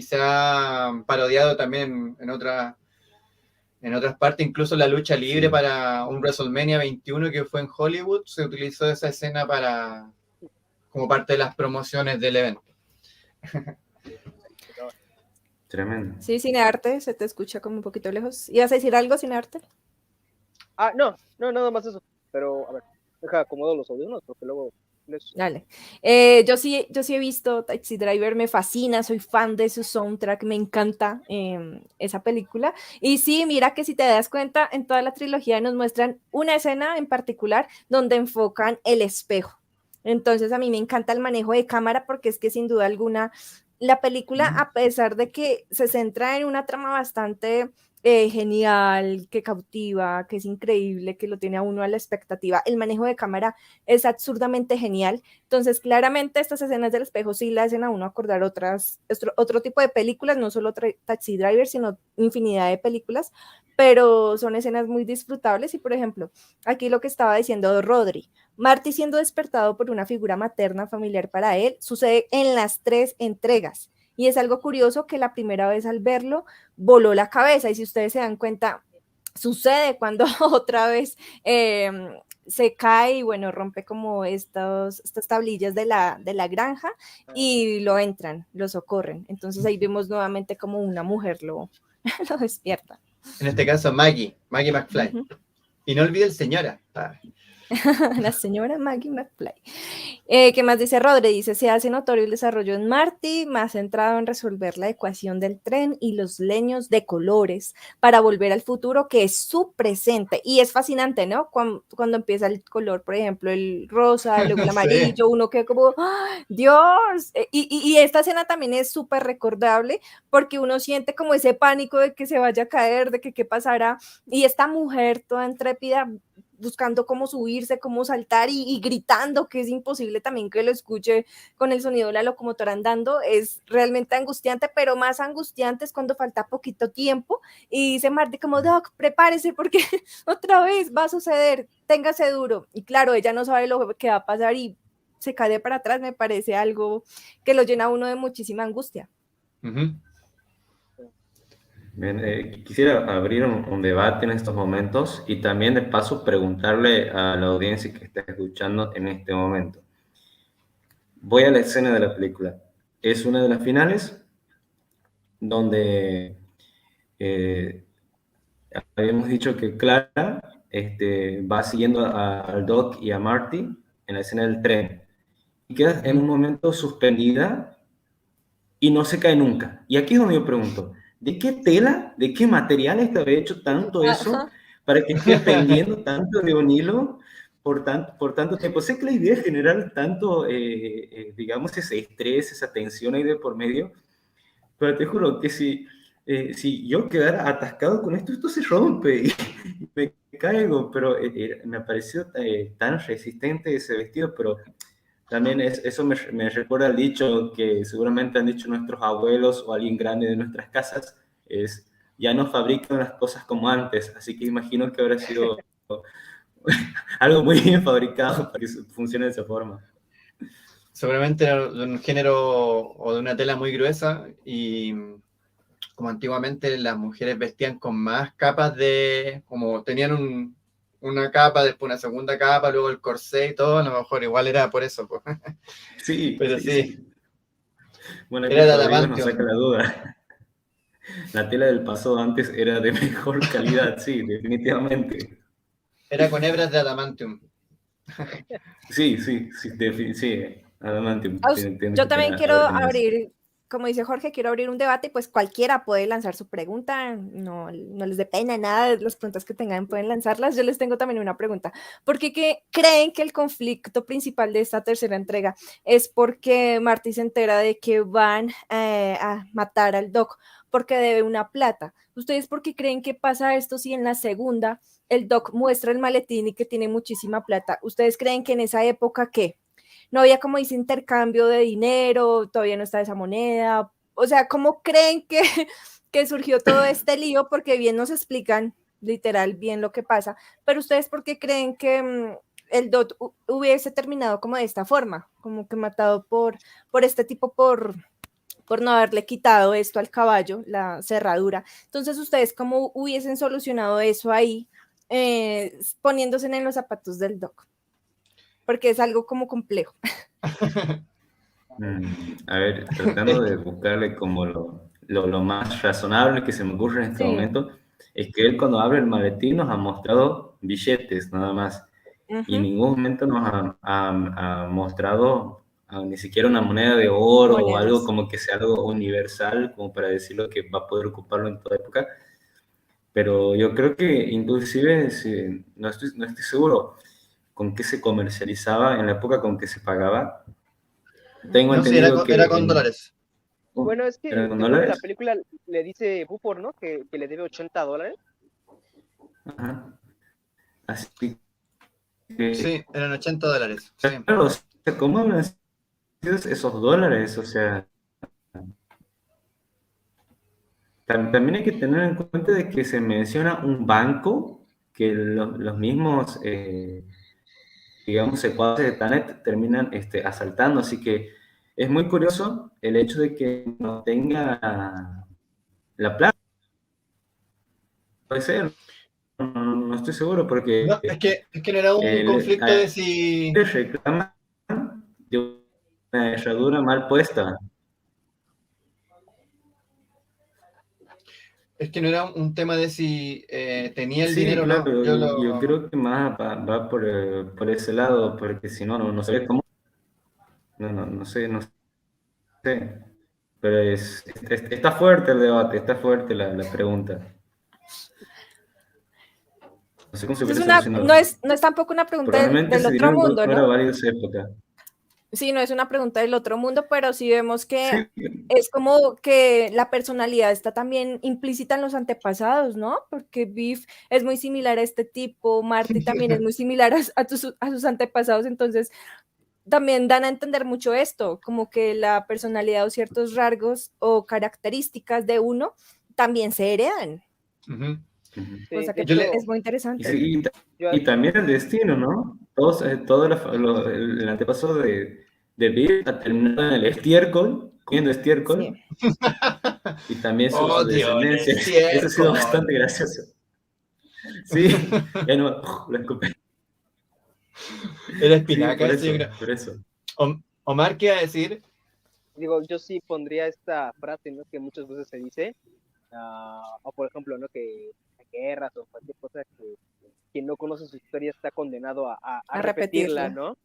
Speaker 2: se ha parodiado también en otras partes, incluso la lucha libre
Speaker 4: Sí.
Speaker 2: para un WrestleMania 21 que fue en Hollywood, se utilizó esa escena como parte de las promociones del evento.
Speaker 4: Tremendo.
Speaker 1: Sí, Cinearte, se te escucha como un poquito lejos. ¿Ibas a decir algo, Cinearte?
Speaker 3: No, nada más eso. Pero, a ver, deja acomodo los audífonos porque luego...
Speaker 1: Dale. Yo sí he visto Taxi Driver, me fascina, soy fan de su soundtrack, me encanta esa película. Y sí, mira que si te das cuenta, en toda la trilogía nos muestran una escena en particular donde enfocan el espejo. Entonces a mí me encanta el manejo de cámara porque es que sin duda alguna la película, a pesar de que se centra en una trama bastante genial, que cautiva, que es increíble, que lo tiene a uno a la expectativa, el manejo de cámara es absurdamente genial. Entonces, claramente estas escenas del espejo sí le hacen a uno acordar otro tipo de películas, no solo Taxi Driver, sino infinidad de películas, pero son escenas muy disfrutables. Y, por ejemplo, aquí lo que estaba diciendo Rodri, Marty siendo despertado por una figura materna familiar para él, sucede en las 3 entregas. Y es algo curioso que la primera vez al verlo voló la cabeza. Y si ustedes se dan cuenta, sucede cuando otra vez se cae y bueno, rompe como estas tablillas de la granja y lo socorren. Entonces ahí vemos nuevamente como una mujer lo despierta.
Speaker 2: En este caso, Maggie McFly.
Speaker 1: Uh-huh.
Speaker 2: Y no olvide el señora.
Speaker 1: La señora Maggie McFly. ¿Qué más dice Rodri? Dice, se hace notorio el desarrollo en Marty, más centrado en resolver la ecuación del tren y los leños de colores para volver al futuro, que es su presente. Y es fascinante, ¿no? Cuando empieza el color, por ejemplo, el rosa, luego el amarillo, sí. Uno queda como, ¡oh, Dios! Y esta escena también es súper recordable porque uno siente como ese pánico de que se vaya a caer, de que qué pasará. Y esta mujer toda intrépida buscando cómo subirse, cómo saltar y gritando, que es imposible también que lo escuche con el sonido de la locomotora andando, es realmente angustiante, pero más angustiante es cuando falta poquito tiempo y dice Marty como, Doc, prepárese porque otra vez va a suceder, téngase duro. Y claro, ella no sabe lo que va a pasar y se cae para atrás, me parece algo que lo llena a uno de muchísima angustia.
Speaker 2: Uh-huh.
Speaker 4: Bien, quisiera abrir un debate en estos momentos y también de paso preguntarle a la audiencia que está escuchando en este momento. Voy a la escena de la película. Es una de las finales donde habíamos dicho que Clara va siguiendo al Doc y a Marty en la escena del tren y queda en un momento suspendida y no se cae nunca. Y aquí es donde yo pregunto, ¿de qué tela, de qué material está hecho tanto eso para que esté pendiendo tanto de un hilo por tanto tiempo? Sé que la idea es generar tanto, digamos, ese estrés, esa tensión ahí de por medio, pero te juro que si yo quedara atascado con esto se rompe y me caigo, pero me pareció tan resistente ese vestido, pero también eso me recuerda al dicho que seguramente han dicho nuestros abuelos o alguien grande de nuestras casas, es ya no fabrican las cosas como antes, así que imagino que habrá sido algo muy bien fabricado para que funcione de esa forma.
Speaker 2: Seguramente era de un género o de una tela muy gruesa y como antiguamente las mujeres vestían con más capas como tenían una capa, después una segunda capa, luego el corsé y todo, a lo mejor igual era por eso, pues.
Speaker 4: Sí,
Speaker 2: Pero
Speaker 4: sí,
Speaker 2: sí,
Speaker 4: sí. Bueno, aquí
Speaker 2: era de
Speaker 4: Rodrigo nos saca
Speaker 2: adamantium,
Speaker 4: la duda. La tela del pasado antes era de mejor calidad, sí, definitivamente.
Speaker 2: era con hebras de adamantium.
Speaker 4: Sí, sí, sí, sí, adamantium, tiene
Speaker 1: Yo
Speaker 4: que
Speaker 1: también quiero
Speaker 4: haber tenido eso.
Speaker 1: abrir, como dice Jorge, quiero abrir un debate, pues cualquiera puede lanzar su pregunta, no, no les dé pena nada, las preguntas que tengan pueden lanzarlas. Yo les tengo también una pregunta. ¿Por qué creen que el conflicto principal de esta tercera entrega es porque Marty se entera de que van a matar al Doc porque debe una plata? ¿Ustedes por qué creen que pasa esto si en la segunda el Doc muestra el maletín y que tiene muchísima plata? ¿Ustedes creen que en esa época qué? No había como ese intercambio de dinero, todavía no está esa moneda. O sea, ¿cómo creen que, que surgió todo este lío? Porque bien nos explican literal bien lo que pasa, pero ustedes ¿por qué creen que el DOT hubiese terminado como de esta forma? Como que matado por este tipo, por no haberle quitado esto al caballo, la cerradura. Entonces, ¿ustedes cómo hubiesen solucionado eso ahí, poniéndose en los zapatos del Doc? Porque es algo como complejo.
Speaker 4: A ver, tratando de buscarle como lo más razonable que se me ocurre en este
Speaker 1: Sí.
Speaker 4: momento, es que él cuando abre el maletín nos ha mostrado billetes nada más, y en
Speaker 1: Uh-huh.
Speaker 4: ningún momento nos ha mostrado ni siquiera una moneda de oro o algo
Speaker 1: Monedas.
Speaker 4: como que sea algo universal, como para decirlo que va a poder ocuparlo en toda época. Pero yo creo que inclusive, no estoy seguro con qué se comercializaba en la época con que se pagaba. Tengo
Speaker 2: No, sí,
Speaker 4: entendido
Speaker 2: era
Speaker 4: que
Speaker 2: con dólares.
Speaker 3: Bueno, es
Speaker 4: ¿era
Speaker 3: que
Speaker 4: con
Speaker 3: yo creo que la
Speaker 4: dólares?
Speaker 3: película le dice Buford, ¿no? Que le debe $80.
Speaker 4: Ajá. Así que,
Speaker 2: Sí, eran $80, sí.
Speaker 4: claro, o sea, ¿cómo habrán sido esos dólares? O sea, también hay que tener en cuenta de que se menciona un banco que los mismos, digamos, secuaces de Tanet terminan asaltando. Así que es muy curioso el hecho de que no tenga la plata. Puede ser, no estoy seguro
Speaker 2: No,
Speaker 4: porque
Speaker 2: es que no era un conflicto de
Speaker 4: a
Speaker 2: si.
Speaker 4: él reclaman de una herradura mal puesta.
Speaker 2: Es que no era un tema de si tenía el
Speaker 4: Sí,
Speaker 2: dinero o no.
Speaker 4: claro, yo creo que más va por ese lado, porque si no, no sé cómo, no sé, no sé. Pero está fuerte el debate, está fuerte la pregunta. No sé cómo se
Speaker 1: Es
Speaker 4: hubiera
Speaker 1: una,
Speaker 4: solucionado.
Speaker 1: no es tampoco una pregunta
Speaker 4: Probablemente
Speaker 1: del
Speaker 4: ese
Speaker 1: otro
Speaker 4: dinero
Speaker 1: mundo,
Speaker 4: no era
Speaker 1: ¿no?
Speaker 4: válido en esa época.
Speaker 1: Sí, no es una pregunta del otro mundo, pero sí vemos que
Speaker 4: Sí,
Speaker 1: es como que la personalidad está también implícita en los antepasados, ¿no? Porque Biff es muy similar a este tipo, Marty también es muy similar a sus antepasados, entonces también dan a entender mucho esto, como que la personalidad o ciertos rasgos o características de uno también se heredan,
Speaker 2: Ujú.
Speaker 3: Sí,
Speaker 1: cosa
Speaker 3: de
Speaker 1: que
Speaker 2: Yo le,
Speaker 3: hecho,
Speaker 1: es muy
Speaker 4: y,
Speaker 1: interesante.
Speaker 4: sí,
Speaker 3: yo,
Speaker 4: y también el destino, ¿no? Todo el antepasado de Bill ha terminado en el estiércol, comiendo
Speaker 1: Sí.
Speaker 4: estiércol, y también su
Speaker 2: odio el
Speaker 4: descendencia. Eso ha sido bastante
Speaker 2: estiércol.
Speaker 4: gracioso. Sí, ya no, lo escupí.
Speaker 2: Era
Speaker 4: Sí,
Speaker 2: espinaca
Speaker 4: por
Speaker 2: ese, yo
Speaker 4: eso,
Speaker 2: creo.
Speaker 4: por eso.
Speaker 2: Omar, ¿qué iba a decir?
Speaker 3: digo, yo sí pondría esta frase, ¿no? Que muchas veces se dice, o por ejemplo, ¿no? Que guerras o cualquier cosa que quien no conoce su historia está condenado a
Speaker 1: A
Speaker 3: repetirla,
Speaker 1: repetirla.
Speaker 3: ¿no?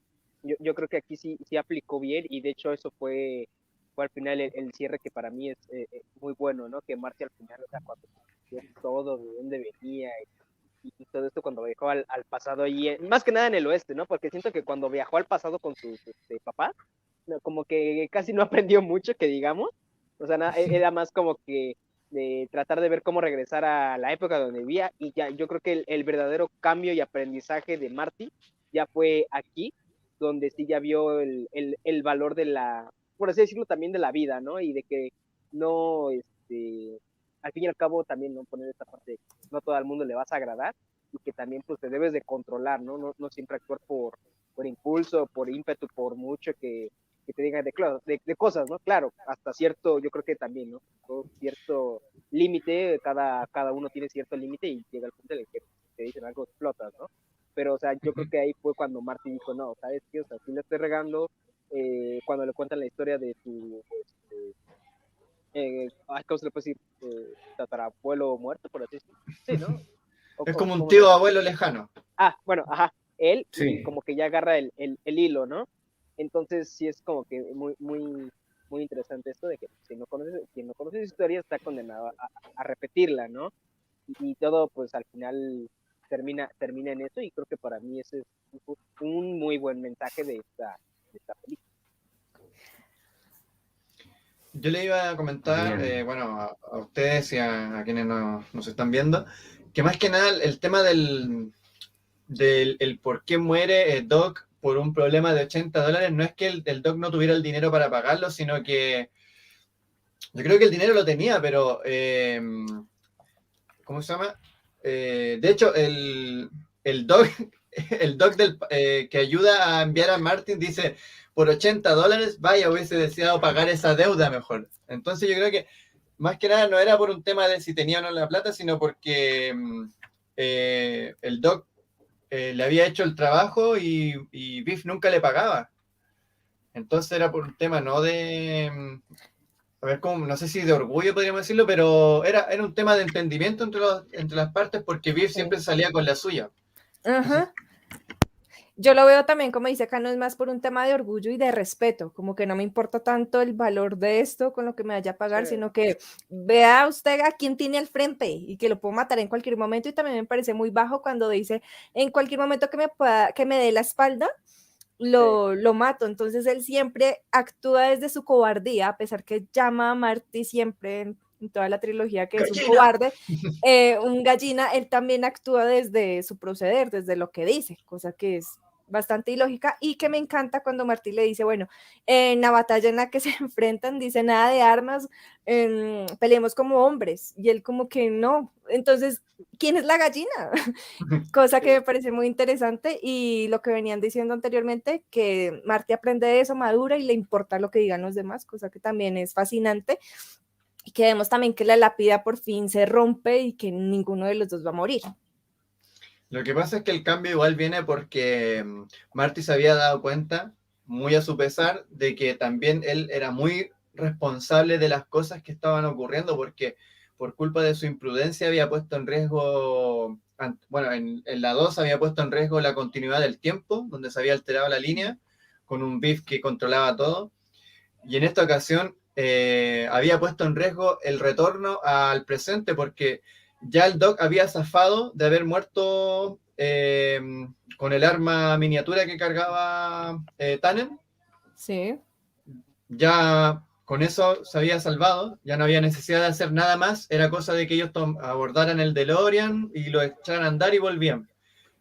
Speaker 3: Yo creo que aquí sí aplicó bien y de hecho eso fue al final el cierre que para mí es muy bueno, ¿no? Que Marty al final, o sea, cuando vio todo, de dónde venía y todo esto cuando viajó al pasado y más que nada en el oeste, ¿no? Porque siento que cuando viajó al pasado con sus papás, no, como que casi no aprendió mucho, que digamos, o sea, era más como que de tratar de ver cómo regresar a la época donde vivía y ya yo creo que el verdadero cambio y aprendizaje de Marty ya fue aquí, donde sí ya vio el valor de por así decirlo, también de la vida, ¿no? Y de que no, al fin y al cabo también, ¿no? Poner esta parte de que no todo el mundo le vas a agradar y que también pues te debes de controlar, ¿no? No siempre actuar por impulso, por ímpetu, por mucho que te digan de cosas, ¿no? Claro, hasta cierto, yo creo que también, ¿no? Todo cierto límite, cada uno tiene cierto límite y llega el punto en el que te dicen algo, explotas, ¿no? Pero, o sea, yo creo que ahí fue cuando Marty dijo, no, ¿sabes qué? O sea, sí le estoy regando, cuando le cuentan la historia de su, ¿cómo se le puede decir? Tatarabuelo muerto, por así decirlo. Sí, ¿no?
Speaker 2: Es como un
Speaker 3: ¿cómo
Speaker 2: tío abuelo lejano.
Speaker 3: bueno, ajá, él
Speaker 4: Sí.
Speaker 3: como que ya agarra el hilo, ¿no? Entonces sí es como que muy interesante esto de que quien no conoce su historia está condenado a repetirla, ¿no? Y todo pues al final termina en eso y creo que para mí ese es un muy buen mensaje de esta película.
Speaker 2: Yo le iba a comentar,
Speaker 4: Bien.
Speaker 2: bueno, a ustedes y a quienes nos están viendo, que más que nada el tema del el por qué muere Doc por un problema de $80, no es que el Doc no tuviera el dinero para pagarlo, sino que yo creo que el dinero lo tenía, pero ¿cómo se llama? De hecho, el Doc, el Doc que ayuda a enviar a Martin dice, por $80, vaya, hubiese deseado pagar esa deuda mejor. Entonces yo creo que más que nada no era por un tema de si tenía o no la plata, sino porque el Doc le había hecho el trabajo y Biff nunca le pagaba. Entonces era por un tema no de, a ver, cómo, no sé si de orgullo podríamos decirlo, pero era un tema de entendimiento entre las partes porque Biff
Speaker 1: Sí.
Speaker 2: siempre salía con la suya.
Speaker 1: Ajá. Yo lo veo también, como dice acá, no es más por un tema de orgullo y de respeto, como que no me importa tanto el valor de esto con lo que me vaya a pagar,
Speaker 3: Sí.
Speaker 1: sino que vea usted a quién tiene al frente y que lo puedo matar en cualquier momento. Y también me parece muy bajo cuando dice, en cualquier momento que me dé la espalda, lo mato. Entonces él siempre actúa desde su cobardía, a pesar que llama a Marty siempre en toda la trilogía que es un cobarde, un gallina, él también actúa desde su proceder, desde lo que dice, cosa que es bastante ilógica y que me encanta cuando Marty le dice, bueno, en la batalla en la que se enfrentan, dice nada de armas, peleemos como hombres, y él como que no, entonces, ¿quién es la gallina? Cosa que me parece muy interesante y lo que venían diciendo anteriormente, que Marty aprende de eso, madura y le importa lo que digan los demás, cosa que también es fascinante. Y que vemos también que la lápida por fin se rompe y que ninguno de los dos va a morir.
Speaker 2: Lo que pasa es que el cambio igual viene porque Marty se había dado cuenta, muy a su pesar, de que también él era muy responsable de las cosas que estaban ocurriendo porque por culpa de su imprudencia había puesto en riesgo, bueno, en la 2 había puesto en riesgo la continuidad del tiempo, donde se había alterado la línea, con un Biff que controlaba todo. Y en esta ocasión había puesto en riesgo el retorno al presente porque ya el Doc había zafado de haber muerto con el arma miniatura que cargaba Tannen.
Speaker 1: Sí.
Speaker 2: Ya con eso se había salvado, ya no había necesidad de hacer nada más, era cosa de que ellos abordaran el DeLorean y lo echaran a andar y volvían.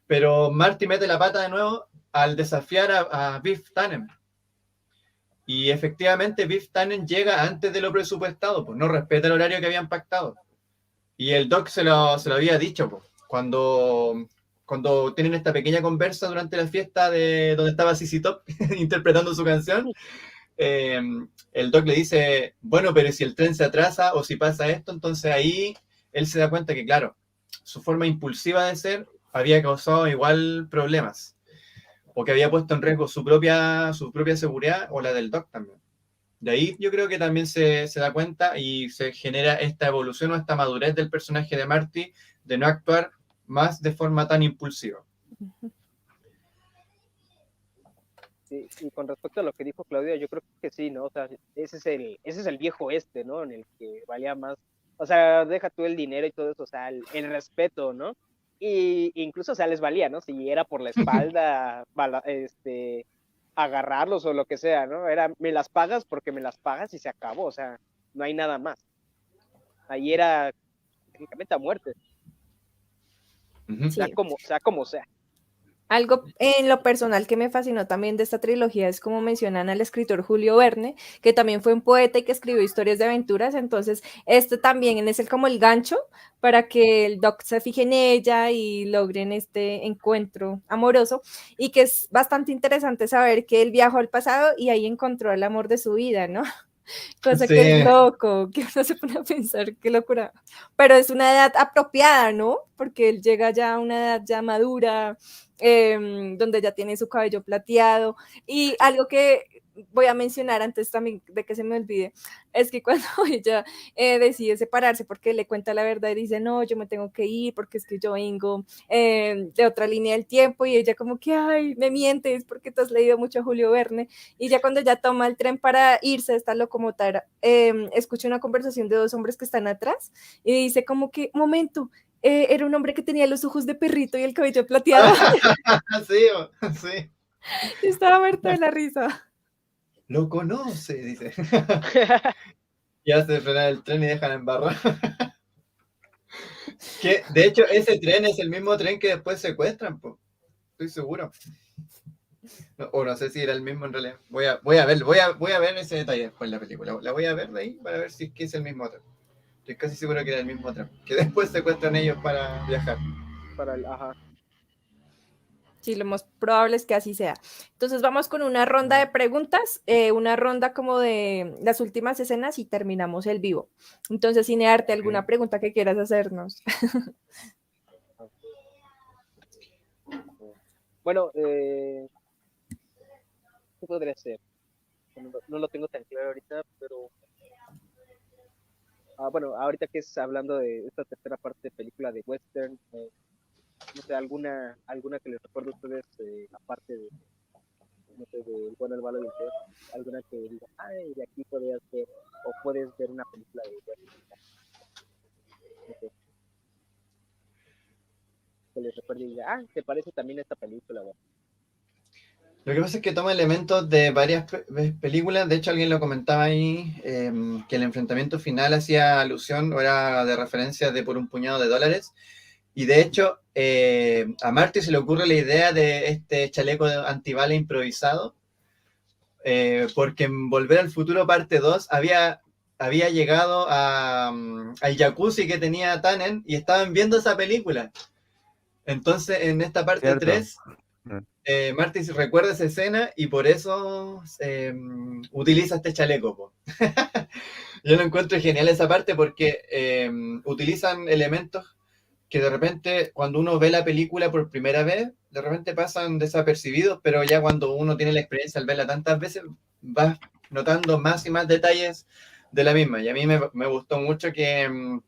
Speaker 2: Pero Marty mete la pata de nuevo al desafiar a Biff Tannen. Y efectivamente Biff Tannen llega antes de lo presupuestado, pues no respeta el horario que habían pactado. Y el Doc se lo había dicho, pues, cuando tienen esta pequeña conversa durante la fiesta de donde estaba CC Top interpretando su canción, el Doc le dice, bueno, pero si el tren se atrasa o si pasa esto, entonces ahí él se da cuenta que, claro, su forma impulsiva de ser había causado igual problemas, porque había puesto en riesgo su propia seguridad o la del Doc también. De ahí yo creo que también se da cuenta y se genera esta evolución o esta madurez del personaje de Marty de no actuar más de forma tan impulsiva.
Speaker 3: Sí, y con respecto a lo que dijo Claudia, yo creo que sí, ¿no? O sea, ese es el viejo ¿no? En el que valía más, o sea, deja tú el dinero y todo eso, o sea, el respeto, ¿no? Y incluso, o sea, les valía, ¿no? Si era por la espalda, agarrarlos o lo que sea, ¿no? Era, me las pagas porque me las pagas y se acabó, o sea, no hay nada más. Ahí era técnicamente a muerte,
Speaker 2: Uh-huh.
Speaker 1: Sí.
Speaker 3: sea como sea.
Speaker 1: Algo en lo personal que me fascinó también de esta trilogía es como mencionan al escritor Julio Verne, que también fue un poeta y que escribió historias de aventuras, entonces este también es como el gancho para que el Doc se fije en ella y logren este encuentro amoroso, y que es bastante interesante saber que él viajó al pasado y ahí encontró el amor de su vida, ¿no? Cosa que es
Speaker 2: Sí,
Speaker 1: loco, que uno se pone a pensar, qué locura. Pero es una edad apropiada, ¿no? Porque él llega ya a una edad ya madura, donde ya tiene su cabello plateado. Y algo que voy a mencionar antes también de que se me olvide, es que cuando ella decide separarse porque le cuenta la verdad y dice, no, yo me tengo que ir porque es que yo vengo de otra línea del tiempo, y ella como que, ay, me mientes porque tú has leído mucho a Julio Verne. Y ya cuando ya toma el tren para irse de esta locomotora, escucha una conversación de dos hombres que están atrás y dice como que, momento, era un hombre que tenía los ojos de perrito y el cabello plateado.
Speaker 2: sí, sí.
Speaker 1: Estaba muerta de la risa.
Speaker 2: Lo conoce, dice. Y hace frenar el tren y dejan en barra. Que, de hecho, ese tren es el mismo tren que después secuestran, po. Estoy seguro. No, o no sé si era el mismo en realidad. Voy a ver ese detalle después en la película. La voy a ver de ahí para ver si es que es el mismo tren. Estoy casi seguro que era el mismo tren. Que después secuestran ellos para viajar.
Speaker 3: Ajá.
Speaker 1: Sí, lo más probable es que así sea. Entonces vamos con una ronda de preguntas, una ronda como de las últimas escenas y terminamos el vivo. Entonces, Cinearte, ¿alguna pregunta que quieras hacernos?
Speaker 3: Bueno, ¿qué podría ser? No lo tengo tan claro ahorita, pero bueno, ahorita que es hablando de esta tercera parte de película de western, no sé, alguna que les recuerde a ustedes, aparte de, no sé, de El bueno, el malo y el peor, alguna que diga, ay, de aquí podrías ver, o puedes ver una película de western, no sé, que les recuerde y diga, ah, ¿te parece también esta película? Bueno,
Speaker 2: Lo que pasa es que toma elementos de varias películas. De hecho, alguien lo comentaba ahí, que el enfrentamiento final hacía alusión o era de referencia de Por un puñado de dólares. Y de hecho, a Marty se le ocurre la idea de este chaleco antibala improvisado, porque en Volver al Futuro parte 2 había llegado al jacuzzi que tenía Tannen y estaban viendo esa película. Entonces, en esta parte
Speaker 5: Cierto.
Speaker 2: 3, Marty recuerda esa escena y por eso utiliza este chaleco, po. Yo lo encuentro genial esa parte porque utilizan elementos que de repente cuando uno ve la película por primera vez, de repente pasan desapercibidos, pero ya cuando uno tiene la experiencia al verla tantas veces, vas notando más y más detalles de la misma. Y a mí me gustó mucho que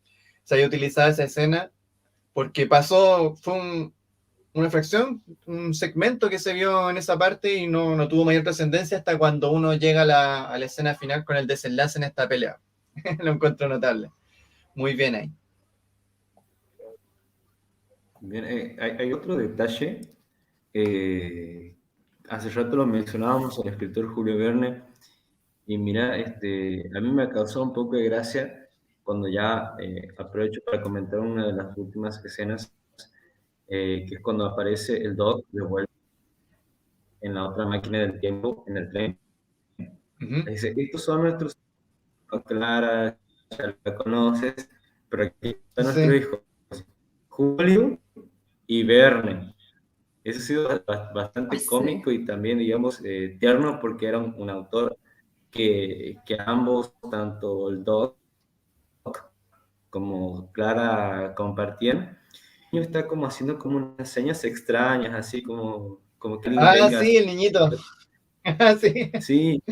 Speaker 2: se haya utilizado esa escena porque fue una fracción, un segmento que se vio en esa parte y no tuvo mayor trascendencia hasta cuando uno llega a la escena final con el desenlace en esta pelea. Lo encuentro notable. Muy bien ahí.
Speaker 4: Bien, hay otro detalle. Hace rato lo mencionábamos al escritor Julio Verne. Y mira, a mí me causó un poco de gracia cuando ya aprovecho para comentar una de las últimas escenas, que es cuando aparece el Doc de vuelta en la otra máquina del tiempo, en el tren.
Speaker 2: Uh-huh.
Speaker 4: Dice, estos son nuestros, Clara, ya la conoces, pero aquí están nuestros hijos, Julio y Verne. Eso ha sido bastante cómico y también, digamos, tierno porque era un autor que ambos, tanto el Doc como Clara, compartían. Y está como haciendo como unas señas extrañas, así como que él venga.
Speaker 2: Sí, el niñito. Sí.
Speaker 4: Sí,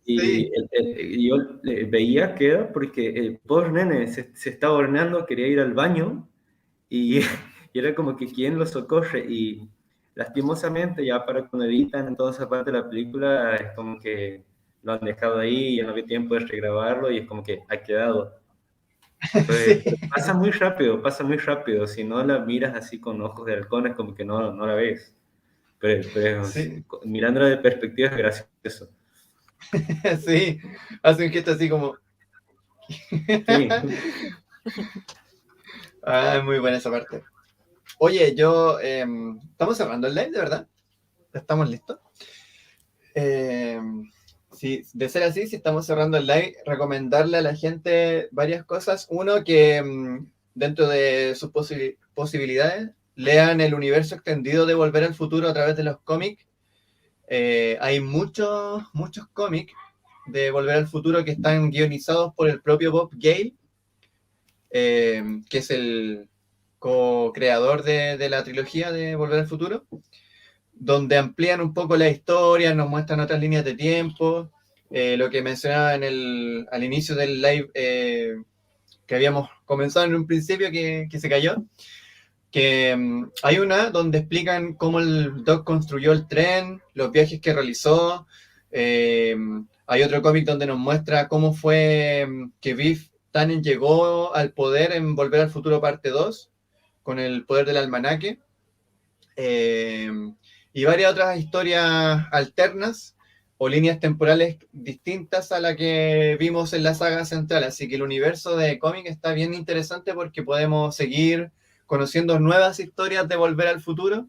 Speaker 4: y
Speaker 2: Sí.
Speaker 4: yo veía que era porque el pobre nene se estaba horneando, quería ir al baño y, y era como que quién lo socorre. Y lastimosamente, ya para cuando editan en toda esa parte de la película, es como que lo han dejado ahí y ya no había tiempo de regrabarlo y es como que ha quedado. Pues,
Speaker 2: Sí.
Speaker 4: pasa muy rápido. Si no la miras así con ojos de halcón, es como que no la ves. Pero
Speaker 2: Sí.
Speaker 4: mirándola de perspectiva es gracioso.
Speaker 2: Sí. Hace un gesto así como.
Speaker 4: Sí.
Speaker 2: Muy buena esa parte. Oye, ¿estamos cerrando el live, de verdad? ¿Estamos listos? Sí, de ser así, si estamos cerrando el live, recomendarle a la gente varias cosas. Uno, que dentro de sus posibilidades, lean el universo extendido de Volver al Futuro a través de los cómics. Hay muchos cómics de Volver al Futuro que están guionizados por el propio Bob Gale, que es el co-creador de la trilogía de Volver al Futuro, donde amplían un poco la historia, nos muestran otras líneas de tiempo, lo que mencionaba al inicio del live que habíamos comenzado en un principio que se cayó, que hay una donde explican cómo el Doc construyó el tren, los viajes que realizó. Hay otro cómic donde nos muestra cómo fue que Biff Tannen llegó al poder en Volver al Futuro parte 2, con el poder del almanaque. Y varias otras historias alternas o líneas temporales distintas a la que vimos en la saga central. Así que el universo de cómic está bien interesante porque podemos seguir conociendo nuevas historias de Volver al Futuro,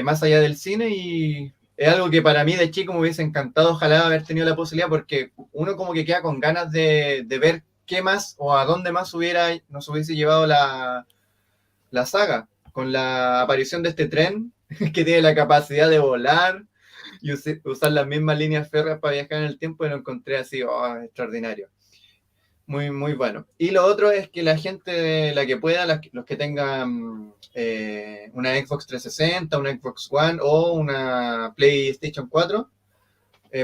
Speaker 2: más allá del cine, y es algo que para mí de chico me hubiese encantado, ojalá haber tenido la posibilidad, porque uno como que queda con ganas de ver qué más o a dónde más nos hubiese llevado la saga, con la aparición de este tren que tiene la capacidad de volar y usar las mismas líneas férreas para viajar en el tiempo, y lo encontré así, extraordinario. Muy, muy bueno. Y lo otro es que la gente, la que pueda, los que tengan una Xbox 360, una Xbox One o una PlayStation 4,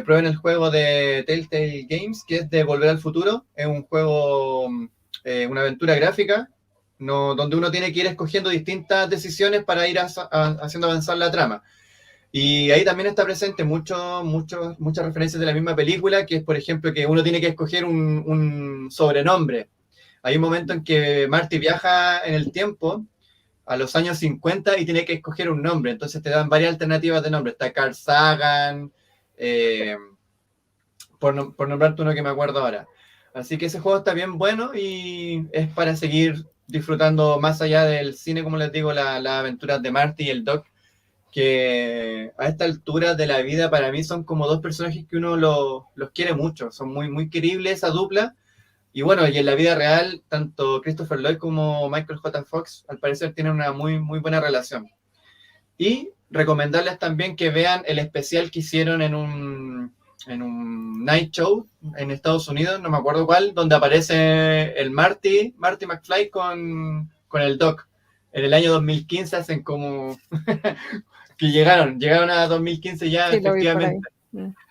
Speaker 2: prueben el juego de Telltale Games, que es de Volver al Futuro. Es un juego, una aventura gráfica, donde uno tiene que ir escogiendo distintas decisiones para ir haciendo avanzar la trama. Y ahí también está presente muchas referencias de la misma película, que es, por ejemplo, que uno tiene que escoger un sobrenombre. Hay un momento en que Marty viaja en el tiempo a los años 50 y tiene que escoger un nombre. Entonces te dan varias alternativas de nombre. Está Carl Sagan, por nombrarte uno que me acuerdo ahora. Así que ese juego está bien bueno y es para seguir disfrutando más allá del cine, como les digo, las aventuras de Marty y el Doc, que a esta altura de la vida para mí son como dos personajes que uno los quiere mucho, son muy, muy queribles esa dupla. Y bueno, y en la vida real, tanto Christopher Lloyd como Michael J. Fox al parecer tienen una muy, muy buena relación. Y recomendarles también que vean el especial que hicieron en un night show en Estados Unidos, no me acuerdo cuál, donde aparece el Marty McFly con el Doc. En el año 2015 hacen como que llegaron a 2015 ya,
Speaker 1: sí,
Speaker 2: efectivamente.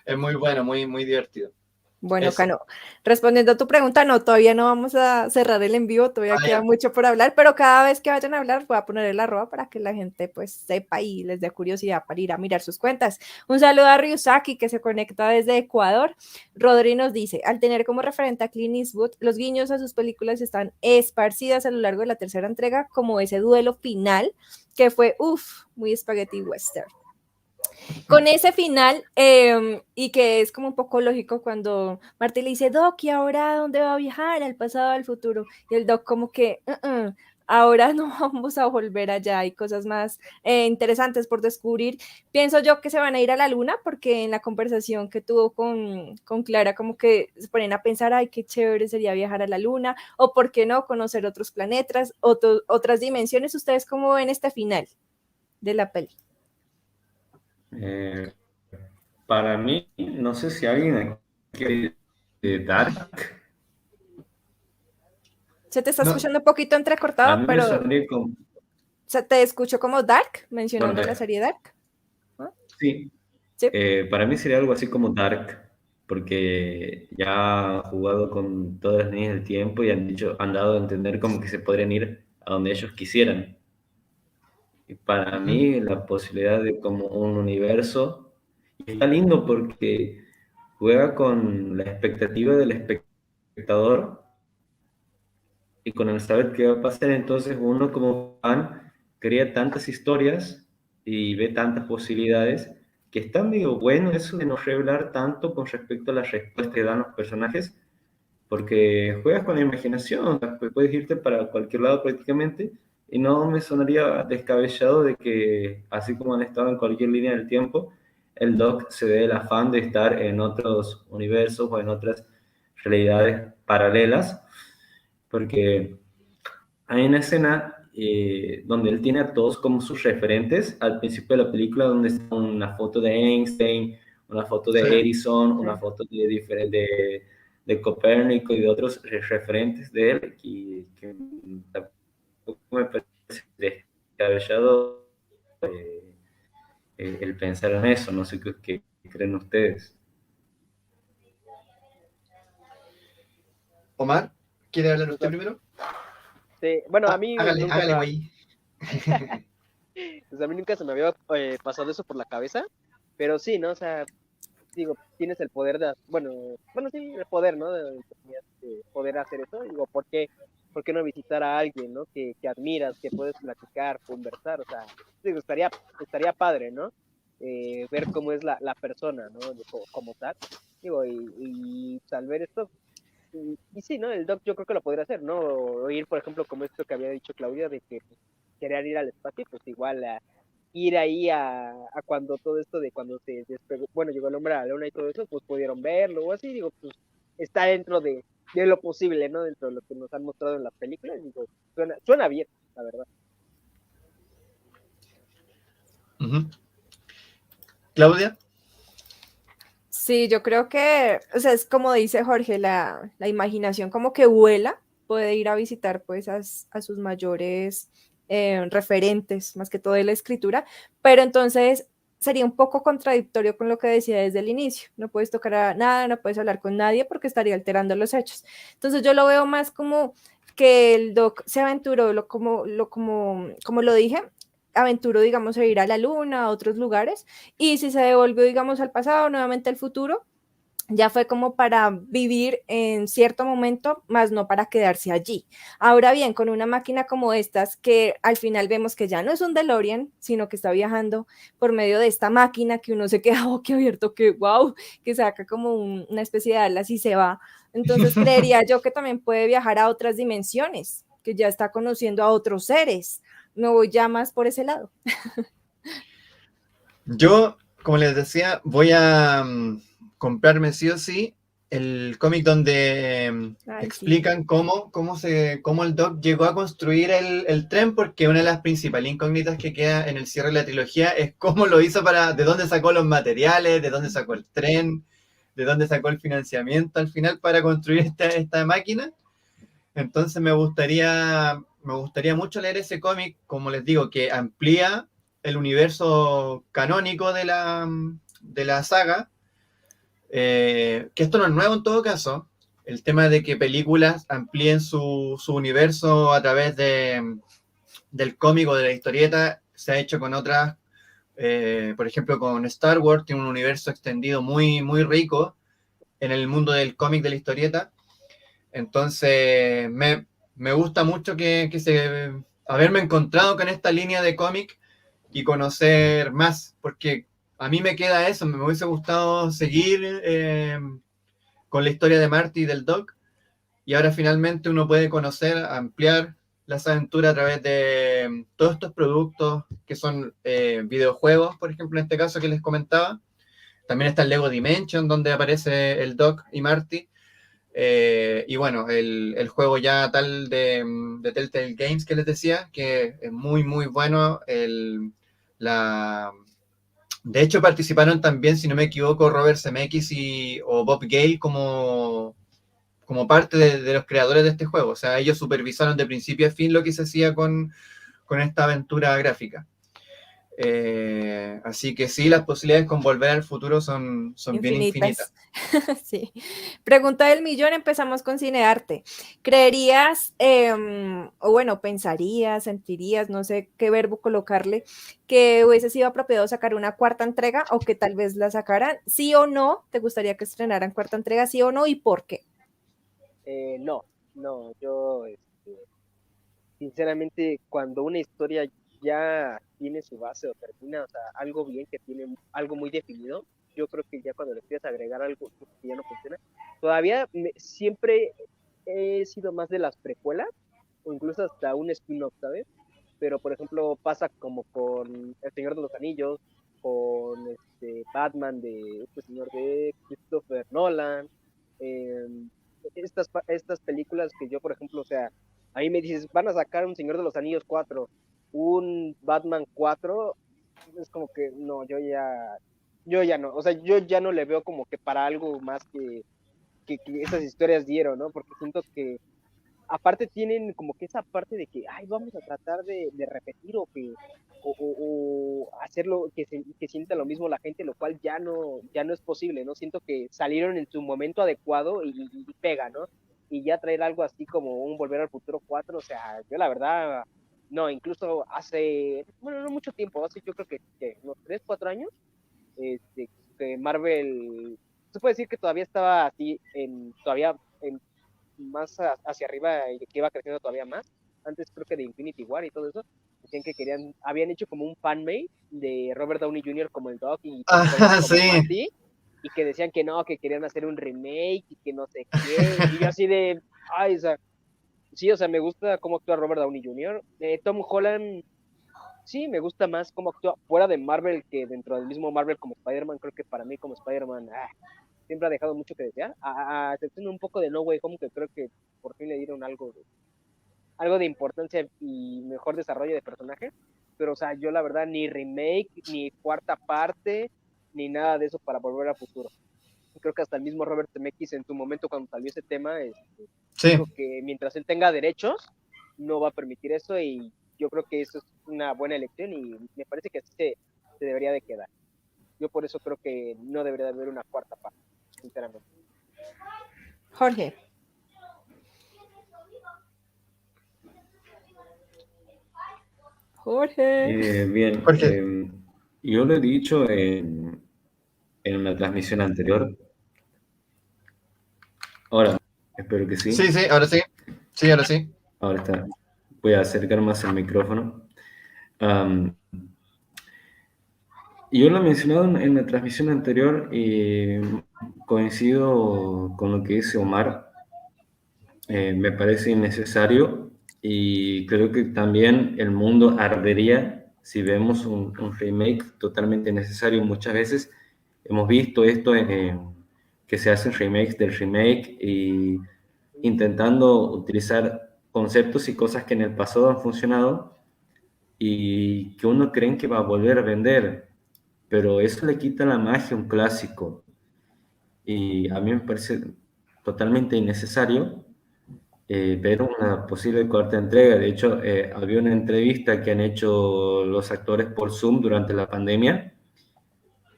Speaker 2: Es muy bueno, muy, muy divertido.
Speaker 1: Bueno, Cano, respondiendo a tu pregunta, no, todavía no vamos a cerrar el en vivo, todavía queda mucho por hablar, pero cada vez que vayan a hablar voy a poner el arroba para que la gente pues sepa y les dé curiosidad para ir a mirar sus cuentas. Un saludo a Ryusaki, que se conecta desde Ecuador. Rodri nos dice, al tener como referente a Clint Eastwood, los guiños a sus películas están esparcidas a lo largo de la tercera entrega, como ese duelo final, que fue, muy spaghetti western. Con ese final, y que es como un poco lógico cuando Marty le dice, Doc, ¿y ahora dónde va a viajar? ¿Al pasado o al futuro? Y el Doc como que, ahora no vamos a volver allá, hay cosas más interesantes por descubrir. Pienso yo que se van a ir a la luna, porque en la conversación que tuvo con Clara, como que se ponen a pensar, ay, qué chévere sería viajar a la luna, o por qué no, conocer otros planetas, otras dimensiones. ¿Ustedes cómo ven este final de la peli?
Speaker 4: Para mí, no sé si alguien aquí de Dark.
Speaker 1: Se te está escuchando un poquito entrecortado, pero se te escuchó como Dark, mencionando la serie Dark.
Speaker 4: ¿Ah? Sí.
Speaker 1: ¿Sí?
Speaker 4: Para mí sería algo así como Dark, porque ya han jugado con todas las líneas del tiempo y han dado a entender como que se podrían ir a donde ellos quisieran. Y para mí la posibilidad de como un universo, y está lindo porque juega con la expectativa del espectador y con el saber qué va a pasar. Entonces uno como fan crea tantas historias y ve tantas posibilidades que está medio bueno eso de no revelar tanto con respecto a las respuestas que dan los personajes, porque juegas con la imaginación, puedes irte para cualquier lado prácticamente Y no me sonaría descabellado de que, así como han estado en cualquier línea del tiempo, el Doc se dé el afán de estar en otros universos o en otras realidades paralelas, porque hay una escena donde él tiene a todos como sus referentes al principio de la película, donde está una foto de Einstein, una foto de
Speaker 2: Sí.
Speaker 4: Edison, una foto de Copérnico y de otros referentes de él, que tampoco me parece descabellado el pensar en eso. No sé qué creen ustedes.
Speaker 2: Omar, ¿quiere hablar usted primero?
Speaker 3: Sí, bueno, a
Speaker 2: Ah,
Speaker 3: mí
Speaker 2: hágale,
Speaker 3: nunca,
Speaker 2: hágale, güey.
Speaker 3: pues a mí nunca se me había pasado eso por la cabeza, pero sí, ¿no? O sea, digo, tienes el poder de, bueno, sí, el poder, ¿no? De poder hacer eso, digo, por qué no visitar a alguien, ¿no? Que admiras, que puedes platicar, conversar, o sea, digo, estaría padre, ¿no? Ver cómo es la persona, ¿no? Como tal, digo, y al ver esto, y sí, ¿no? El Doc yo creo que lo podría hacer, ¿no? O ir, por ejemplo, como esto que había dicho Claudia, de que pues, querían ir al espacio, pues igual ir ahí a cuando todo esto de cuando se despegó, bueno, llegó el hombre a la luna y todo eso, pues pudieron verlo o así, digo, pues está dentro de lo posible, ¿no? Dentro de lo que nos han mostrado en las películas, digo, suena bien, la verdad.
Speaker 2: Ujú. Claudia.
Speaker 1: Sí, yo creo que, o sea, es como dice Jorge, la imaginación como que vuela, puede ir a visitar pues a sus mayores referentes, más que todo de la escritura, pero entonces sería un poco contradictorio con lo que decía desde el inicio, no puedes tocar a nada, no puedes hablar con nadie porque estaría alterando los hechos. Entonces yo lo veo más como que el Doc se aventuró, como lo dije, aventuró, digamos, a ir a la luna, a otros lugares, y si se devolvió, digamos, al pasado, nuevamente al futuro, ya fue como para vivir en cierto momento, más no para quedarse allí. Ahora bien, con una máquina como estas, que al final vemos que ya no es un DeLorean, sino que está viajando por medio de esta máquina que uno se queda boquiabierto, que wow, que saca como una especie de alas y se va. Entonces creería yo que también puede viajar a otras dimensiones, que ya está conociendo a otros seres. No voy ya más por ese lado.
Speaker 2: Yo, como les decía, voy a comprarme sí o sí el cómic donde
Speaker 1: Ay, sí.
Speaker 2: explican cómo el Doc llegó a construir el tren, porque una de las principales incógnitas que queda en el cierre de la trilogía es cómo lo hizo de dónde sacó los materiales, de dónde sacó el tren, de dónde sacó el financiamiento al final para construir esta máquina. Entonces me gustaría mucho leer ese cómic, como les digo, que amplía el universo canónico de la saga, que esto no es nuevo en todo caso, el tema de que películas amplíen su universo a través del cómic o de la historieta, se ha hecho con otras, por ejemplo con Star Wars, tiene un universo extendido muy, muy rico en el mundo del cómic de la historieta. Entonces, me gusta mucho haberme encontrado con esta línea de cómic y conocer más, porque a mí me queda eso, me hubiese gustado seguir con la historia de Marty y del Doc, y ahora finalmente uno puede conocer, ampliar las aventuras a través de todos estos productos que son videojuegos, por ejemplo, en este caso que les comentaba. También está el Lego Dimension, donde aparece el Doc y Marty. Y bueno, el juego ya tal de Telltale Games que les decía, que es muy, muy bueno. De hecho, participaron también, si no me equivoco, Robert Zemeckis o Bob Gale como parte de los creadores de este juego. O sea, ellos supervisaron de principio a fin lo que se hacía con esta aventura gráfica. Así que sí, las posibilidades con Volver al Futuro son bien infinitas.
Speaker 1: Infinitas. Sí. Pregunta del millón, empezamos con cinearte. ¿Creerías, o bueno, pensarías, sentirías, no sé qué verbo colocarle, que hubiese sido apropiado sacar una cuarta entrega o que tal vez la sacaran? ¿Sí o no? ¿Te gustaría que estrenaran cuarta entrega? ¿Sí o no? ¿Y por qué?
Speaker 3: No, yo, sinceramente, cuando una historia ya tiene su base o termina, o sea, algo bien que tiene algo muy definido, yo creo que ya cuando le empiezas a agregar algo que ya no funciona, todavía siempre he sido más de las precuelas o incluso hasta un spin-off, ¿sabes? pero por ejemplo pasa como con El Señor de los Anillos, con Batman de este señor de Christopher Nolan, eh, estas películas que yo, por ejemplo, o sea, a mí me dices, van a sacar un Señor de los Anillos 4, un Batman 4, es como que no, yo ya no, o sea, yo ya no le veo como que para algo más que esas historias dieron, ¿no? Porque siento que aparte tienen como que esa parte de que, ay, vamos a tratar de repetir o hacerlo que sienta lo mismo la gente, lo cual ya no es posible, ¿no? Siento que salieron en su momento adecuado y pega, ¿no? Y ya traer algo así como un Volver al Futuro 4, o sea, yo la verdad, no, incluso hace, bueno, no mucho tiempo, hace yo creo que unos 3, 4 años, que Marvel, se puede decir que todavía estaba así, todavía más hacia arriba y que iba creciendo todavía más. Antes creo que de Infinity War y todo eso, decían que habían hecho como un fanmade de Robert Downey Jr. como el Doc y Tom Holland como
Speaker 2: Sí.
Speaker 3: Marty, y que decían que no, que querían hacer un remake y que no sé qué, y yo así de, ay, o sea, sí, o sea, me gusta cómo actúa Robert Downey Jr. Tom Holland, sí, me gusta más cómo actúa fuera de Marvel que dentro del mismo Marvel como Spider-Man. Creo que para mí como Spider-Man siempre ha dejado mucho que desear, a excepción un poco de No Way Home, que creo que por fin le dieron algo de importancia y mejor desarrollo de personaje. Pero, o sea, yo la verdad ni remake, ni cuarta parte, ni nada de eso para Volver al Futuro. Creo que hasta el mismo Robert Zemeckis en su momento cuando salió ese tema
Speaker 2: Sí.
Speaker 3: dijo que mientras él tenga derechos no va a permitir eso, y yo creo que eso es una buena elección y me parece que así se debería de quedar. Yo por eso creo que no debería de haber una cuarta parte, sinceramente.
Speaker 1: Jorge. Jorge.
Speaker 4: Bien,
Speaker 2: Jorge.
Speaker 4: yo lo he dicho en una transmisión anterior. Ahora, espero que sí.
Speaker 2: Sí, sí, ahora sí. Sí, ahora sí.
Speaker 4: Ahora está. Voy a acercar más el micrófono. Yo lo he mencionado en la transmisión anterior y coincido con lo que dice Omar. Me parece innecesario y creo que también el mundo ardería si vemos un remake totalmente necesario. Muchas veces hemos visto esto que se hacen remakes del remake y intentando utilizar conceptos y cosas que en el pasado han funcionado y que uno cree que va a volver a vender, pero eso le quita la magia a un clásico y a mí me parece totalmente innecesario ver una posible cuarta entrega. De hecho, había una entrevista que han hecho los actores por Zoom durante la pandemia,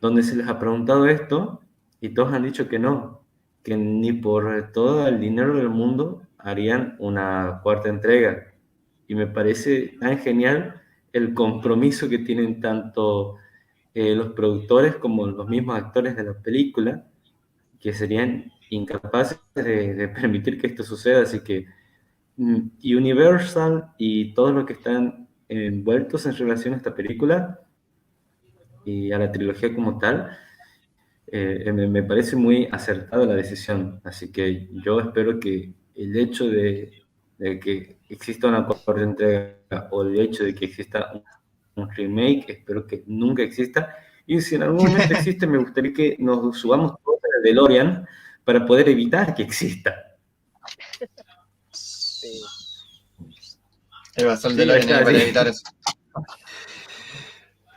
Speaker 4: donde se les ha preguntado esto y todos han dicho que ni por todo el dinero del mundo harían una cuarta entrega. Y me parece tan genial el compromiso que tienen tanto los productores como los mismos actores de la película, que serían incapaces de permitir que esto suceda. Así que Universal y todos los que están envueltos en relación a esta película y a la trilogía como tal, me parece muy acertada la decisión. Así que yo espero que el hecho de que exista una cuarta entrega o el hecho de que exista un remake, espero que nunca exista. Y si en algún momento existe, me gustaría que nos subamos todos al DeLorean para poder evitar que exista.
Speaker 3: Sí.
Speaker 2: El bastón de Lorena para evitar eso.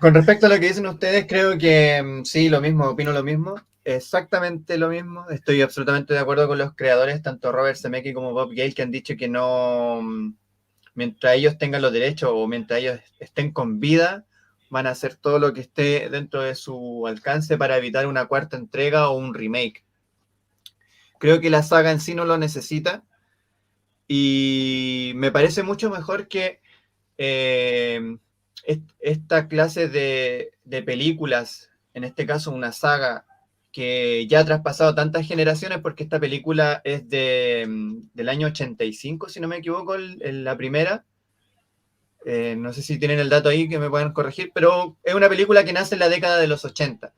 Speaker 2: Con respecto a lo que dicen ustedes, creo que sí, lo mismo, opino lo mismo, exactamente lo mismo. Estoy absolutamente de acuerdo con los creadores, tanto Robert Zemeckis como Bob Gale, que han dicho que no, mientras ellos tengan los derechos o mientras ellos estén con vida, van a hacer todo lo que esté dentro de su alcance para evitar una cuarta entrega o un remake. Creo que la saga en sí no lo necesita y me parece mucho mejor que esta clase de películas, en este caso una saga que ya ha traspasado tantas generaciones, porque esta película es del año 85, si no me equivoco, la primera. No sé si tienen el dato ahí que me puedan corregir, pero es una película que nace en la década de los 80,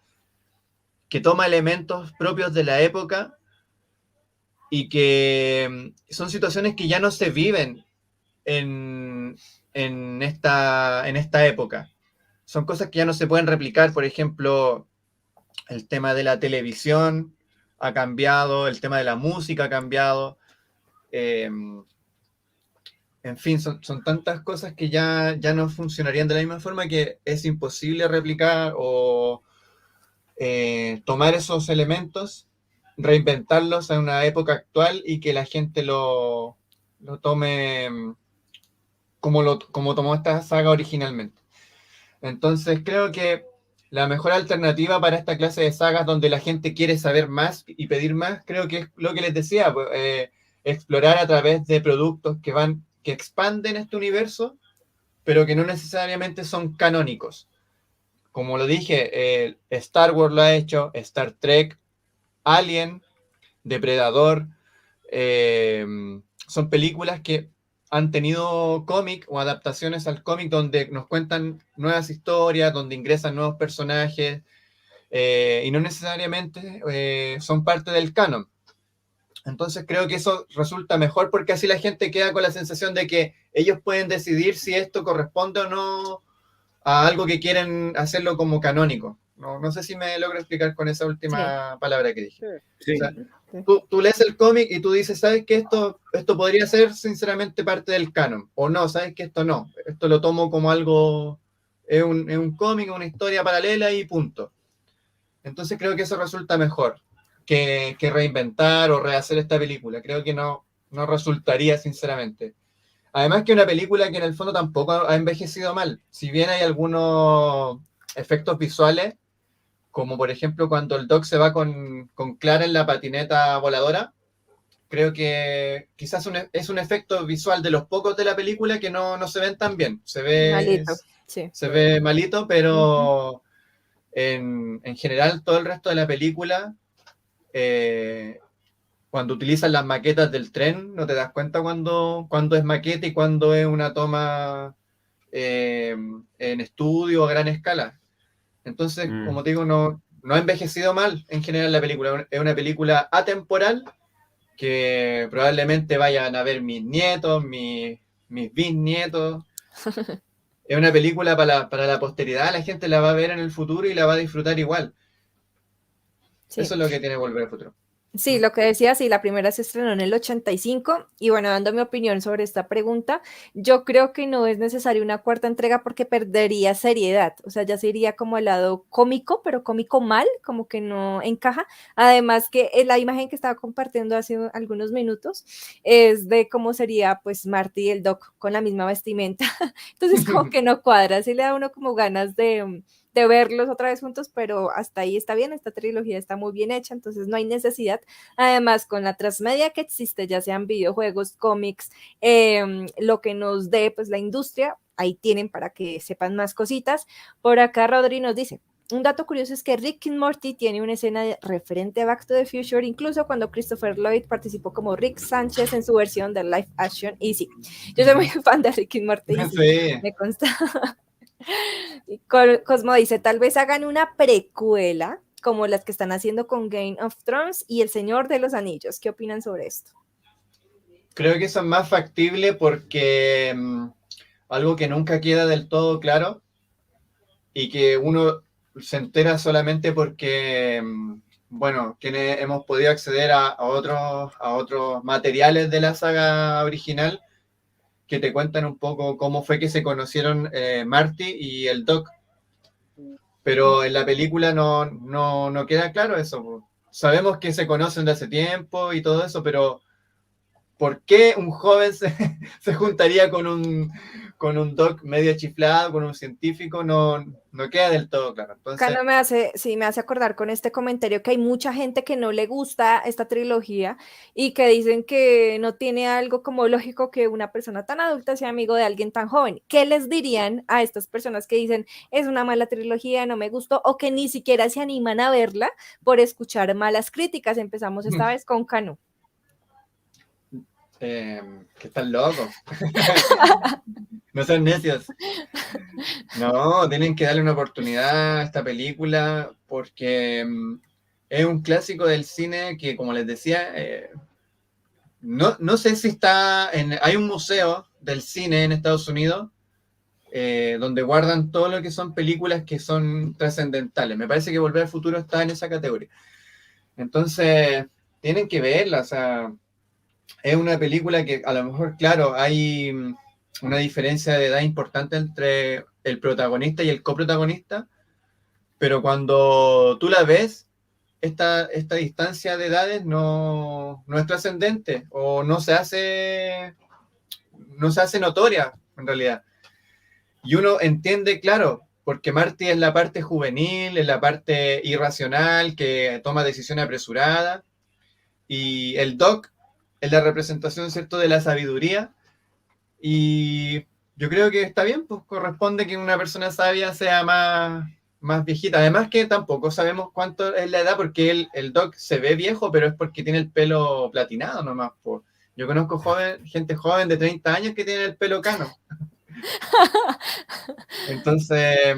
Speaker 2: que toma elementos propios de la época y que son situaciones que ya no se viven en en esta época. Son cosas que ya no se pueden replicar. Por ejemplo, el tema de la televisión ha cambiado, el tema de la música ha cambiado. En fin, son tantas cosas que ya no funcionarían de la misma forma, que es imposible replicar o tomar esos elementos, reinventarlos en una época actual y que la gente lo tome como tomó esta saga originalmente. Entonces creo que la mejor alternativa para esta clase de sagas donde la gente quiere saber más y pedir más, creo que es lo que les decía, pues, explorar a través de productos que expanden este universo, pero que no necesariamente son canónicos. Como lo dije, Star Wars lo ha hecho, Star Trek, Alien, Depredador, son películas que han tenido cómic o adaptaciones al cómic donde nos cuentan nuevas historias, donde ingresan nuevos personajes, y no necesariamente son parte del canon. Entonces creo que eso resulta mejor porque así la gente queda con la sensación de que ellos pueden decidir si esto corresponde o no a algo que quieren hacerlo como canónico. No sé si me logro explicar con esa última palabra que dije.
Speaker 4: Sí.
Speaker 2: O sea, tú lees el cómic y tú dices, ¿sabes qué? Esto podría ser sinceramente parte del canon. O no, ¿sabes qué? Esto no. Esto lo tomo como algo, es un cómic, una historia paralela y punto. Entonces creo que eso resulta mejor que reinventar o rehacer esta película. Creo que no resultaría, sinceramente. Además que una película que en el fondo tampoco ha envejecido mal. Si bien hay algunos efectos visuales, como por ejemplo cuando el Doc se va con Clara en la patineta voladora, creo que quizás es un efecto visual de los pocos de la película que no se ven tan bien. Se ve malito, pero en general todo el resto de la película, cuando utilizan las maquetas del tren, no te das cuenta cuando es maqueta y cuando es una toma en estudio a gran escala. Entonces, como te digo, no ha envejecido mal en general la película. Es una película atemporal que probablemente vayan a ver mis nietos, mis bisnietos. Es una película para la posteridad, la gente la va a ver en el futuro y la va a disfrutar igual. Sí. Eso es lo que tiene Volver al Futuro.
Speaker 1: Sí, lo que decía, sí, la primera se estrenó en el 85 y bueno, dando mi opinión sobre esta pregunta, yo creo que no es necesaria una cuarta entrega porque perdería seriedad, o sea, ya sería como el lado cómico, pero cómico mal, como que no encaja. Además que la imagen que estaba compartiendo hace algunos minutos es de cómo sería pues Marty y el Doc con la misma vestimenta, entonces como que no cuadra, sí le da a uno como ganas de verlos otra vez juntos, pero hasta ahí está bien, esta trilogía está muy bien hecha, entonces no hay necesidad. Además, con la transmedia que existe, ya sean videojuegos, cómics, lo que nos dé pues la industria, ahí tienen para que sepan más cositas. Por acá Rodri nos dice, un dato curioso es que Rick and Morty tiene una escena referente a Back to the Future, incluso cuando Christopher Lloyd participó como Rick Sánchez en su versión de live action. Y sí, yo soy muy fan de Rick and Morty, sí. Me consta. Cosmo dice, tal vez hagan una precuela como las que están haciendo con Game of Thrones y El Señor de los Anillos. ¿Qué opinan sobre esto?
Speaker 2: Creo que eso es más factible porque algo que nunca queda del todo claro y que uno se entera solamente porque, bueno, quienes hemos podido acceder a otros materiales de la saga original que te cuentan un poco cómo fue que se conocieron Marty y el Doc. Pero en la película no queda claro eso. Sabemos que se conocen de hace tiempo y todo eso, pero ¿por qué un joven se juntaría con un Doc medio chiflado, con un científico? No queda del todo claro. Entonces,
Speaker 1: Cano me hace acordar con este comentario que hay mucha gente que no le gusta esta trilogía y que dicen que no tiene algo como lógico que una persona tan adulta sea amigo de alguien tan joven. ¿Qué les dirían a estas personas que dicen es una mala trilogía, no me gustó, o que ni siquiera se animan a verla por escuchar malas críticas? Empezamos esta vez con Cano.
Speaker 2: Que están locos. No sean necios. No, tienen que darle una oportunidad a esta película porque es un clásico del cine que, como les decía, no sé si está hay un museo del cine en Estados Unidos donde guardan todo lo que son películas que son trascendentales. Me parece que Volver al Futuro está en esa categoría. Entonces, tienen que verla, o sea, es una película que a lo mejor, claro, hay una diferencia de edad importante entre el protagonista y el coprotagonista, pero cuando tú la ves, esta distancia de edades no es trascendente o no se hace notoria, en realidad. Y uno entiende, claro, porque Marty es la parte juvenil, es la parte irracional, que toma decisiones apresuradas, y el Doc es la representación, ¿cierto?, de la sabiduría, y yo creo que está bien, pues corresponde que una persona sabia sea más viejita. Además que tampoco sabemos cuánto es la edad, porque el Doc se ve viejo, pero es porque tiene el pelo platinado nomás, pues. Yo conozco gente joven de 30 años que tiene el pelo cano. Entonces,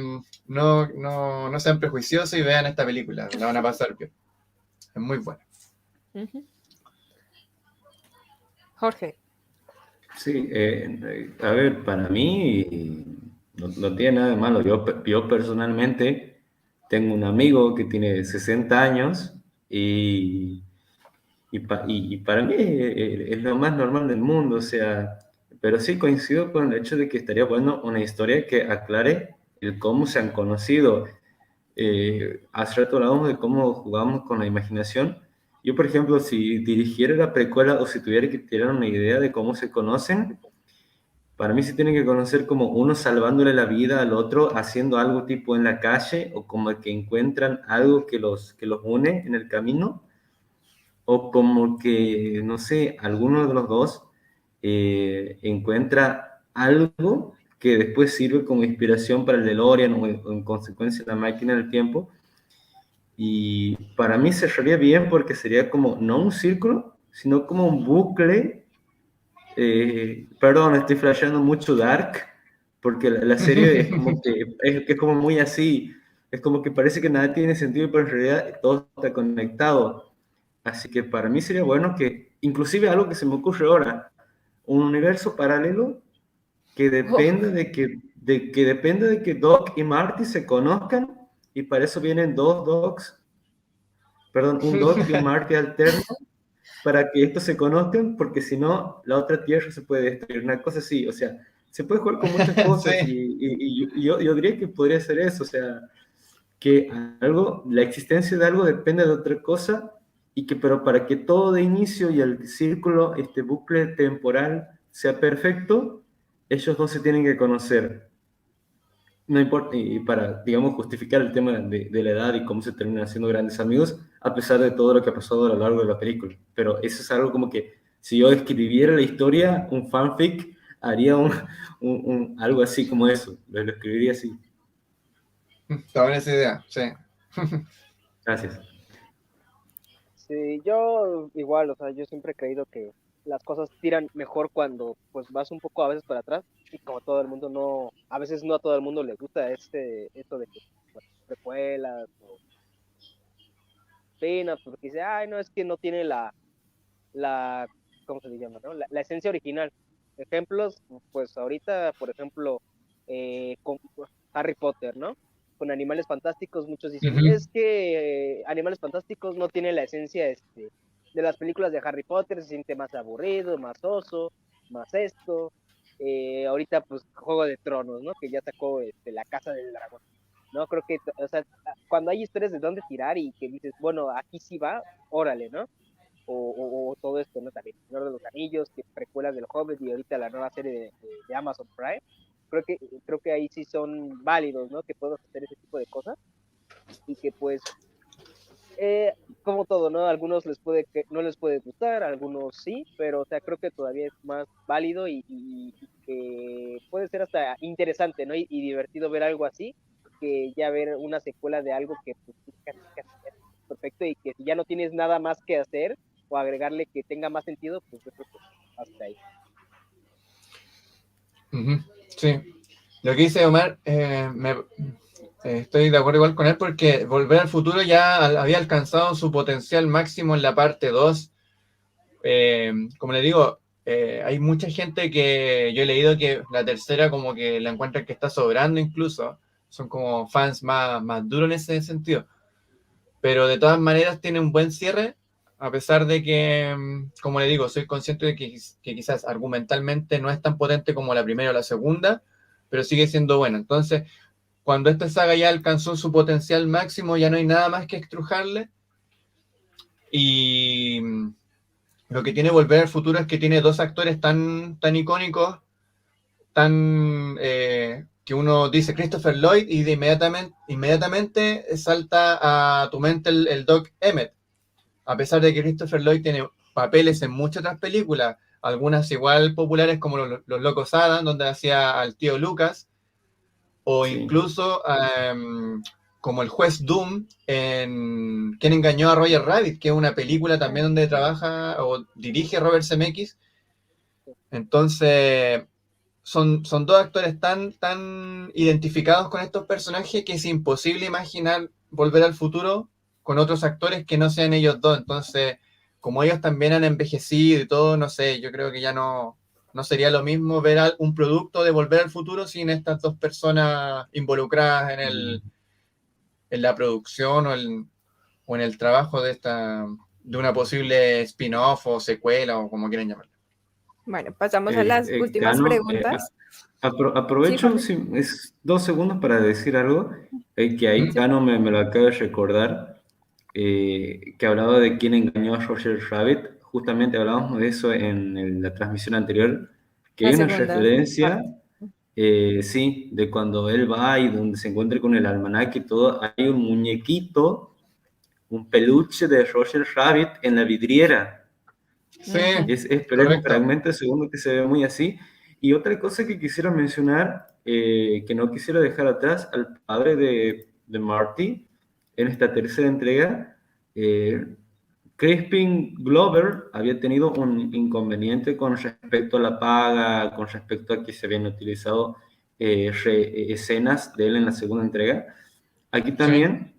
Speaker 2: no sean prejuiciosos y vean esta película, la van a pasar bien. Es muy buena.
Speaker 1: Jorge.
Speaker 4: Sí, a ver, para mí no tiene nada de malo. Yo personalmente tengo un amigo que tiene 60 años y para mí es lo más normal del mundo, o sea, pero sí coincido con el hecho de que estaría bueno una historia que aclare el cómo se han conocido. Hace rato hablábamos de cómo jugamos con la imaginación. Yo, por ejemplo, si dirigiera la precuela o si tuviera que tirar una idea de cómo se conocen, para mí se tienen que conocer como uno salvándole la vida al otro, haciendo algo tipo en la calle, o como que encuentran algo que los une en el camino, o como que, no sé, alguno de los dos encuentra algo que después sirve como inspiración para el DeLorean o en consecuencia la máquina del tiempo. Y para mí cerraría bien porque sería como, no un círculo, sino como un bucle. Perdón, estoy flasheando mucho Dark, porque la serie es como que es como muy así, es como que parece que nada tiene sentido, pero en realidad todo está conectado. Así que para mí sería bueno que, inclusive algo que se me ocurre ahora, un universo paralelo que depende de que Doc y Marty se conozcan, y para eso vienen dos Docs, perdón, un Doc y un Marty alterno, para que estos se conozcan, porque si no, la otra Tierra se puede destruir, una cosa así, o sea, se puede jugar con muchas cosas,
Speaker 2: Sí.
Speaker 4: y yo diría que podría ser eso, o sea, que la existencia de algo depende de otra cosa, pero para que todo de inicio y el círculo, este bucle temporal sea perfecto, ellos dos se tienen que conocer. No importa, y para, digamos, justificar el tema de la edad y cómo se terminan siendo grandes amigos, a pesar de todo lo que ha pasado a lo largo de la película. Pero eso es algo como que, si yo escribiera la historia, un fanfic, haría algo así como eso, lo escribiría así.
Speaker 2: Está buena esa idea, sí.
Speaker 4: Gracias.
Speaker 3: Sí, yo igual, o sea, yo siempre he creído que las cosas tiran mejor cuando pues vas un poco a veces para atrás, y como todo el mundo no, a veces no a todo el mundo le gusta esto de que bueno, precuelas o penas, porque dice, ay, no, es que no tiene la ¿cómo se le llama, no? La esencia original. Ejemplos, pues ahorita, por ejemplo, con Harry Potter, ¿no? Con Animales Fantásticos, muchos dicen, es que Animales Fantásticos no tiene la esencia de las películas de Harry Potter, se siente más aburrido, más oso, más esto. Ahorita, pues, Juego de Tronos, ¿no? Que ya sacó La Casa del Dragón. No, creo que, o sea, cuando hay historias de dónde tirar y que dices, bueno, aquí sí va, órale, ¿no? O todo esto, ¿no? También Señor de los Anillos, que precuelas del Hobbit y ahorita la nueva serie de Amazon Prime. Creo que ahí sí son válidos, ¿no? Que podemos hacer ese tipo de cosas y que pues como todo, ¿no? A algunos no les puede gustar, a algunos sí, pero o sea, creo que todavía es más válido y que puede ser hasta interesante, ¿no? Y divertido ver algo así, que ya ver una secuela de algo que pues, casi es perfecto, y que si ya no tienes nada más que hacer o agregarle que tenga más sentido, pues yo creo que hasta ahí.
Speaker 2: Sí, lo que dice Omar, estoy de acuerdo igual con él, porque Volver al Futuro ya había alcanzado su potencial máximo en la parte 2, como le digo, hay mucha gente que yo he leído que la tercera como que la encuentran que está sobrando incluso. Son como fans más duros en ese sentido. Pero de todas maneras tiene un buen cierre, a pesar de que, como le digo, soy consciente de que quizás argumentalmente no es tan potente como la primera o la segunda, pero sigue siendo buena. Entonces, cuando esta saga ya alcanzó su potencial máximo, ya no hay nada más que estrujarle. Y lo que tiene Volver al Futuro es que tiene dos actores tan icónicos, que uno dice Christopher Lloyd y de inmediatamente salta a tu mente el Doc Emmett. A pesar de que Christopher Lloyd tiene papeles en muchas otras películas, algunas igual populares como Los Locos Adams, donde hacía al tío Lucas, o
Speaker 4: Sí.
Speaker 2: incluso como el juez Doom en ¿Quién engañó a Roger Rabbit?, que es una película también donde trabaja o dirige Robert Zemeckis. Entonces, son dos actores tan identificados con estos personajes que es imposible imaginar Volver al Futuro con otros actores que no sean ellos dos. Entonces, como ellos también han envejecido y todo, no sé, yo creo que ya no sería lo mismo ver un producto de Volver al Futuro sin estas dos personas involucradas en la producción o en el trabajo de una posible spin-off o secuela o como quieran llamarlo.
Speaker 1: Bueno, pasamos a las últimas
Speaker 4: Cano,
Speaker 1: preguntas.
Speaker 4: aprovecho
Speaker 1: Sí,
Speaker 4: 2 segundos para decir algo, que ahí Cano me lo acaba de recordar, que hablaba de quién engañó a Roger Rabbit. Justamente hablábamos de eso en la transmisión anterior, que
Speaker 1: la
Speaker 4: hay una
Speaker 1: segunda
Speaker 4: referencia,
Speaker 1: parte.
Speaker 4: sí, de cuando él va y donde se encuentra con el almanaque y todo, hay un muñequito, un peluche de Roger Rabbit en la vidriera.
Speaker 2: Sí,
Speaker 4: Pero es un
Speaker 2: correcto.
Speaker 4: fragmento de segundo que se ve muy así. Y otra cosa que quisiera mencionar, que no quisiera dejar atrás, al padre de Marty, en esta tercera entrega, Crispin Glover había tenido un inconveniente con respecto a la paga, con respecto a que se habían utilizado escenas de él en la segunda entrega. Aquí también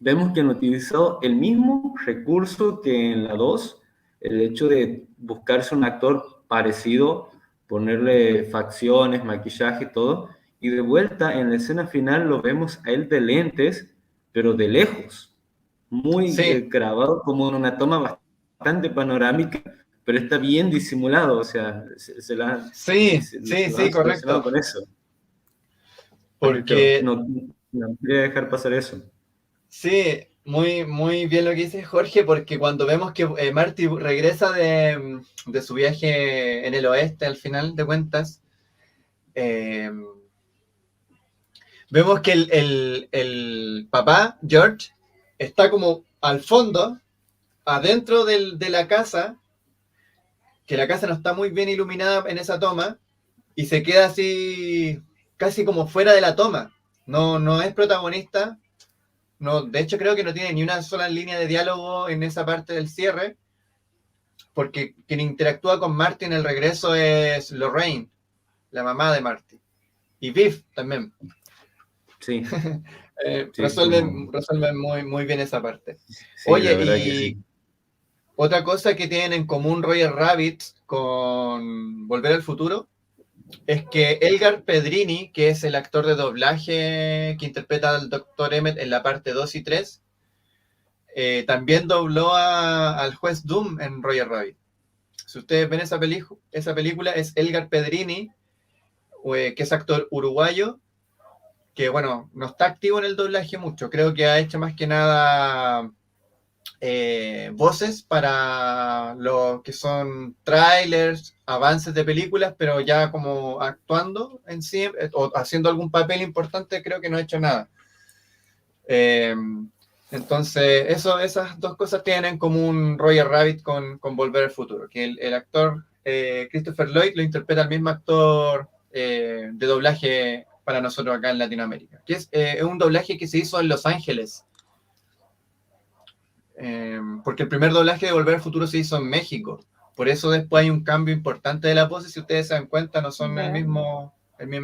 Speaker 4: vemos que han utilizado el mismo recurso que en la 2, el hecho de buscarse un actor parecido, ponerle facciones, maquillaje, todo, y de vuelta en la escena final lo vemos a él de lentes, pero de lejos, muy
Speaker 2: Sí,
Speaker 4: grabado como en una toma bastante panorámica, pero está bien disimulado, o sea, lo
Speaker 2: sí,
Speaker 4: han solucionado
Speaker 2: correcto.
Speaker 4: con eso. Pero
Speaker 2: Porque
Speaker 4: no quería dejar pasar eso.
Speaker 2: sí, muy bien lo que dice Jorge, porque cuando vemos que Marty regresa de su viaje en el oeste, al final de cuentas, eh, vemos que el papá, George, está como al fondo, adentro de la casa, que la casa no está muy bien iluminada en esa toma, y se queda así, casi como fuera de la toma. No es protagonista. No, de hecho, creo que no tiene ni una sola línea de diálogo en esa parte del cierre, porque quien interactúa con Marty en el regreso es Lorraine, la mamá de Marty. Y Biff también.
Speaker 4: Sí, sí,
Speaker 2: Resuelven muy bien esa parte.
Speaker 4: sí, la
Speaker 2: Oye,
Speaker 4: verdad que
Speaker 2: y
Speaker 4: sí.
Speaker 2: otra cosa que tienen en común Roger Rabbit con Volver al Futuro es que Elgar Pedrini, que es el actor de doblaje que interpreta al Dr. Emmett en la parte 2 y 3, también dobló al juez Doom en Roger Rabbit. Si ustedes ven esa película, es Elgar Pedrini, que es actor uruguayo, que bueno, no está activo en el doblaje mucho. Creo que ha hecho más que nada voces para lo que son trailers, avances de películas, pero ya como actuando en sí, o haciendo algún papel importante, creo que no ha hecho nada. Entonces, esas dos cosas tienen en común Roger Rabbit con Volver al Futuro, que el actor Christopher Lloyd lo interpreta el mismo actor de doblaje para nosotros acá en Latinoamérica, que es un doblaje que se hizo en Los Ángeles, porque el primer doblaje de Volver al Futuro se hizo en México, por eso después hay un cambio importante de la voz, y si ustedes se dan cuenta no son el mismo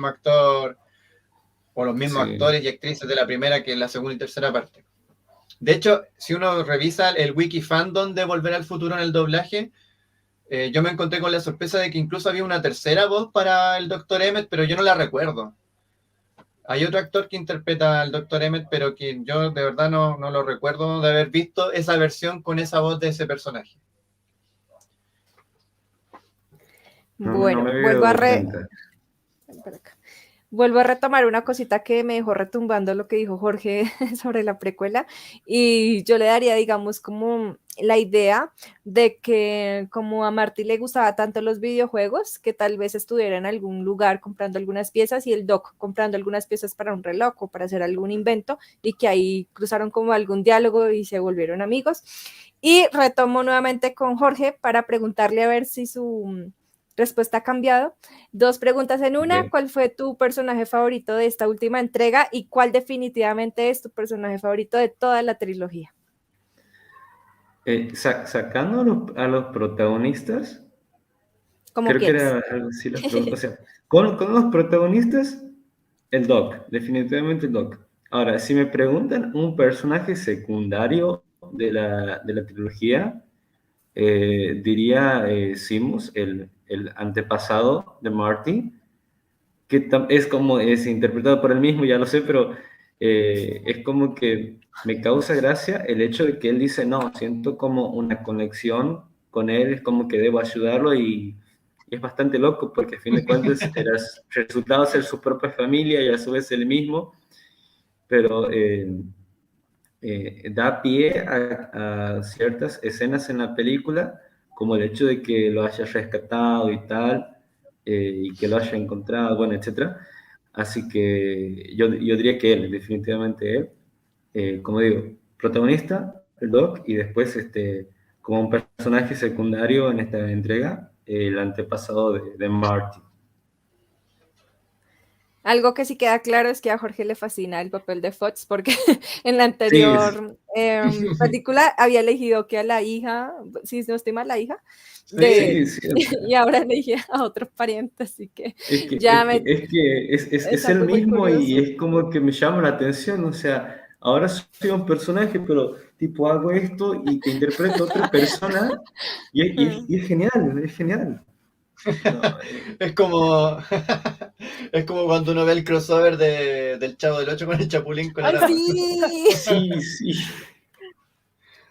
Speaker 2: actor o los mismos
Speaker 4: Sí.
Speaker 2: actores y actrices de la primera que en la segunda y tercera parte. De hecho, si uno revisa el wiki fandom de Volver al Futuro en el doblaje, yo me encontré con la sorpresa de que incluso había una tercera voz para el Dr. Emmett, pero yo no la recuerdo. Hay otro actor que interpreta al Dr. Emmett, pero que yo de verdad no lo recuerdo de haber visto esa versión con esa voz de ese personaje.
Speaker 1: Bueno,
Speaker 4: no me había dado cuenta.
Speaker 1: Vuelvo a retomar una cosita que me dejó retumbando lo que dijo Jorge sobre la precuela, y yo le daría, digamos, como la idea de que como a Marty le gustaba tanto los videojuegos, que tal vez estuviera en algún lugar comprando algunas piezas y el Doc comprando algunas piezas para un reloj o para hacer algún invento, y que ahí cruzaron como algún diálogo y se volvieron amigos. Y retomo nuevamente con Jorge para preguntarle a ver si su respuesta ha cambiado. 2 preguntas en una.
Speaker 4: Okay.
Speaker 1: ¿Cuál fue tu personaje favorito de esta última entrega y cuál definitivamente es tu personaje favorito de toda la trilogía?
Speaker 4: Sacando a los protagonistas,
Speaker 1: Como
Speaker 4: creo que
Speaker 1: quieras.
Speaker 4: era algo así las preguntas. O sea, con los protagonistas, el Doc, definitivamente el Doc. Ahora, si me preguntan un personaje secundario de la trilogía, diría Simus, el antepasado de Marty, que es interpretado por él mismo, ya lo sé, pero es como que me causa gracia el hecho de que él dice, no, siento como una conexión con él, es como que debo ayudarlo y es bastante loco porque a fin de cuentas el resultado es ser su propia familia y a su vez el mismo, pero da pie a ciertas escenas en la película, como el hecho de que lo haya rescatado y tal, y que lo haya encontrado, bueno, etcétera. Así que yo diría que él, definitivamente él, como digo, protagonista, el Doc, y después como un personaje secundario en esta entrega, el antepasado de Marty.
Speaker 1: Algo que sí queda claro es que a Jorge le fascina el papel de Fox, porque en la
Speaker 4: Sí,
Speaker 1: anterior película había elegido que a la hija, si no estoy mal, la hija,
Speaker 2: Sí,
Speaker 4: sí, sí, o sea,
Speaker 1: y ahora elegí a otro pariente, así que
Speaker 4: es que,
Speaker 1: ya
Speaker 4: es que, es que es
Speaker 1: es
Speaker 4: el
Speaker 1: algo muy
Speaker 4: mismo y
Speaker 1: curioso.
Speaker 4: es como que me llama la atención, o sea, ahora soy un personaje, pero tipo hago esto y que interpreto a otra persona y es genial, es genial. No,
Speaker 2: es como es como cuando uno ve el crossover del Chavo del Ocho con el Chapulín
Speaker 1: ¡Ay,
Speaker 2: Colorado.
Speaker 1: sí!
Speaker 4: sí, sí,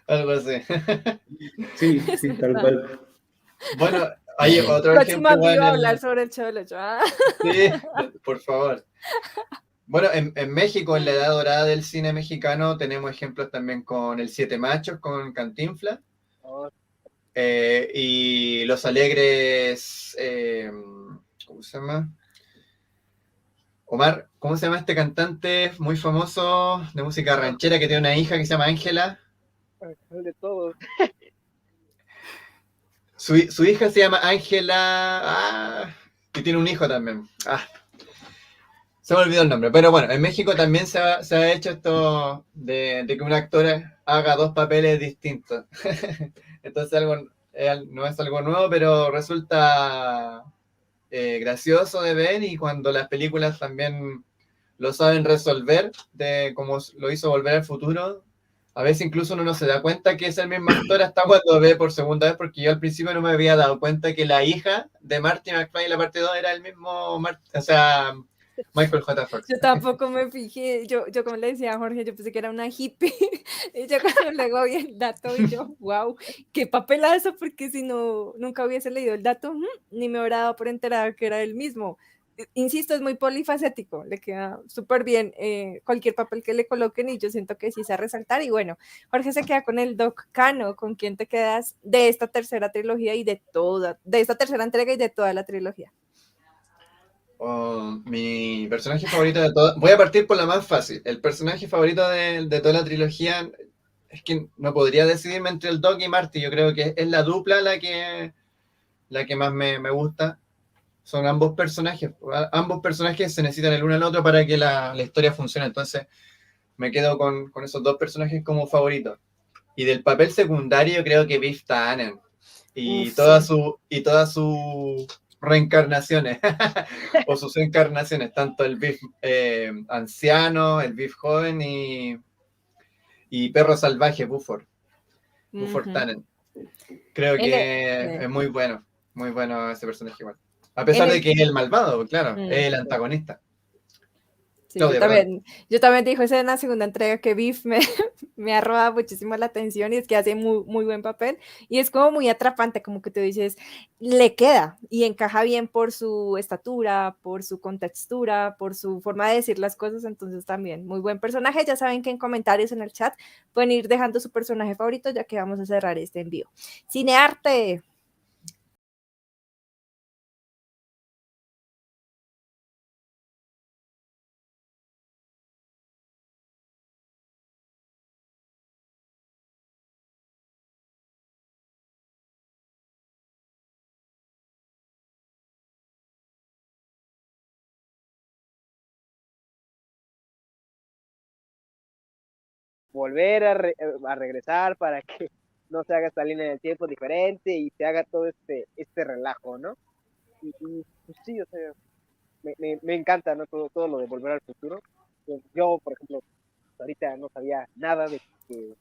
Speaker 2: Algo así.
Speaker 4: sí,
Speaker 1: Es
Speaker 4: sí, tal
Speaker 1: verdad.
Speaker 4: cual.
Speaker 2: Bueno, hay otro ejemplo
Speaker 1: Próxima
Speaker 2: igual
Speaker 1: viva
Speaker 2: en
Speaker 1: a hablar
Speaker 2: el...
Speaker 1: sobre el Chavo del Ocho.
Speaker 2: Sí, por favor. Bueno, en México, en la edad dorada del cine mexicano, tenemos ejemplos también con El Siete Machos, con Cantinflas,
Speaker 3: Oh,
Speaker 2: y Los Alegres, ¿cómo se llama? Omar, ¿cómo se llama este cantante muy famoso de música ranchera que tiene una hija que se llama Ángela?
Speaker 3: de todo.
Speaker 2: Su hija se llama Ángela, y tiene un hijo también. Se me olvidó el nombre, pero bueno, en México también se ha hecho esto de que un actor haga 2 papeles distintos. Entonces no es algo nuevo, pero resulta gracioso de ver, y cuando las películas también lo saben resolver, de como lo hizo Volver al Futuro, a veces incluso uno no se da cuenta que es el mismo actor hasta cuando ve por segunda vez, porque yo al principio no me había dado cuenta que la hija de Marty McFly en la parte 2 era el mismo, o sea, Michael J. Fox.
Speaker 1: Yo tampoco me fijé, yo como le decía a Jorge, yo pensé que era una hippie, y yo cuando luego vi el dato y yo, wow, qué papelazo, porque si no, nunca hubiese leído el dato, ni me hubiera dado por enterada que era el mismo. Insisto, es muy polifacético, le queda súper bien cualquier papel que le coloquen, y yo siento que sí se va a resaltar. Y bueno, Jorge se queda con el Doc Cano. ¿Con quién te quedas de esta tercera trilogía y de esta tercera entrega y de toda la trilogía?
Speaker 2: Mi personaje favorito de todo. Voy a partir por la más fácil. El personaje favorito de toda la trilogía es que no podría decidirme entre el Doc y Marty. Yo creo que es la dupla la que más me gusta. Son ambos personajes. Ambos personajes se necesitan el uno al otro para que la historia funcione. Entonces me quedo con esos 2 personajes como favoritos. Y del papel secundario creo que Biff Tannen. Y
Speaker 1: Uf, sí.
Speaker 2: todas sus reencarnaciones o sus encarnaciones, tanto el Biff anciano, el Biff joven y perro salvaje, Buford
Speaker 1: Uh-huh.
Speaker 2: Tannen. Creo
Speaker 1: En
Speaker 2: que
Speaker 1: el,
Speaker 2: es muy bueno ese personaje igual. A pesar
Speaker 1: en
Speaker 2: de
Speaker 1: el,
Speaker 2: que es el malvado, claro,
Speaker 1: mm,
Speaker 2: es el antagonista.
Speaker 1: sí,
Speaker 2: Claudia, perdón.
Speaker 1: yo también dijo eso en la segunda entrega que Biff me ha robado muchísimo la atención y es que hace muy buen papel y es como muy atrapante, como que tú dices, le queda y encaja bien por su estatura, por su contextura, por su forma de decir las cosas, entonces también muy buen personaje. Ya saben que en comentarios en el chat pueden ir dejando su personaje favorito ya que vamos a cerrar este envío. Cinearte.
Speaker 3: Volver a regresar para que no se haga esta línea del tiempo diferente y se haga todo este relajo, ¿no? Y pues sí, o sea, me encanta, ¿no? Todo lo de volver al futuro. Yo, por ejemplo, ahorita no sabía nada de que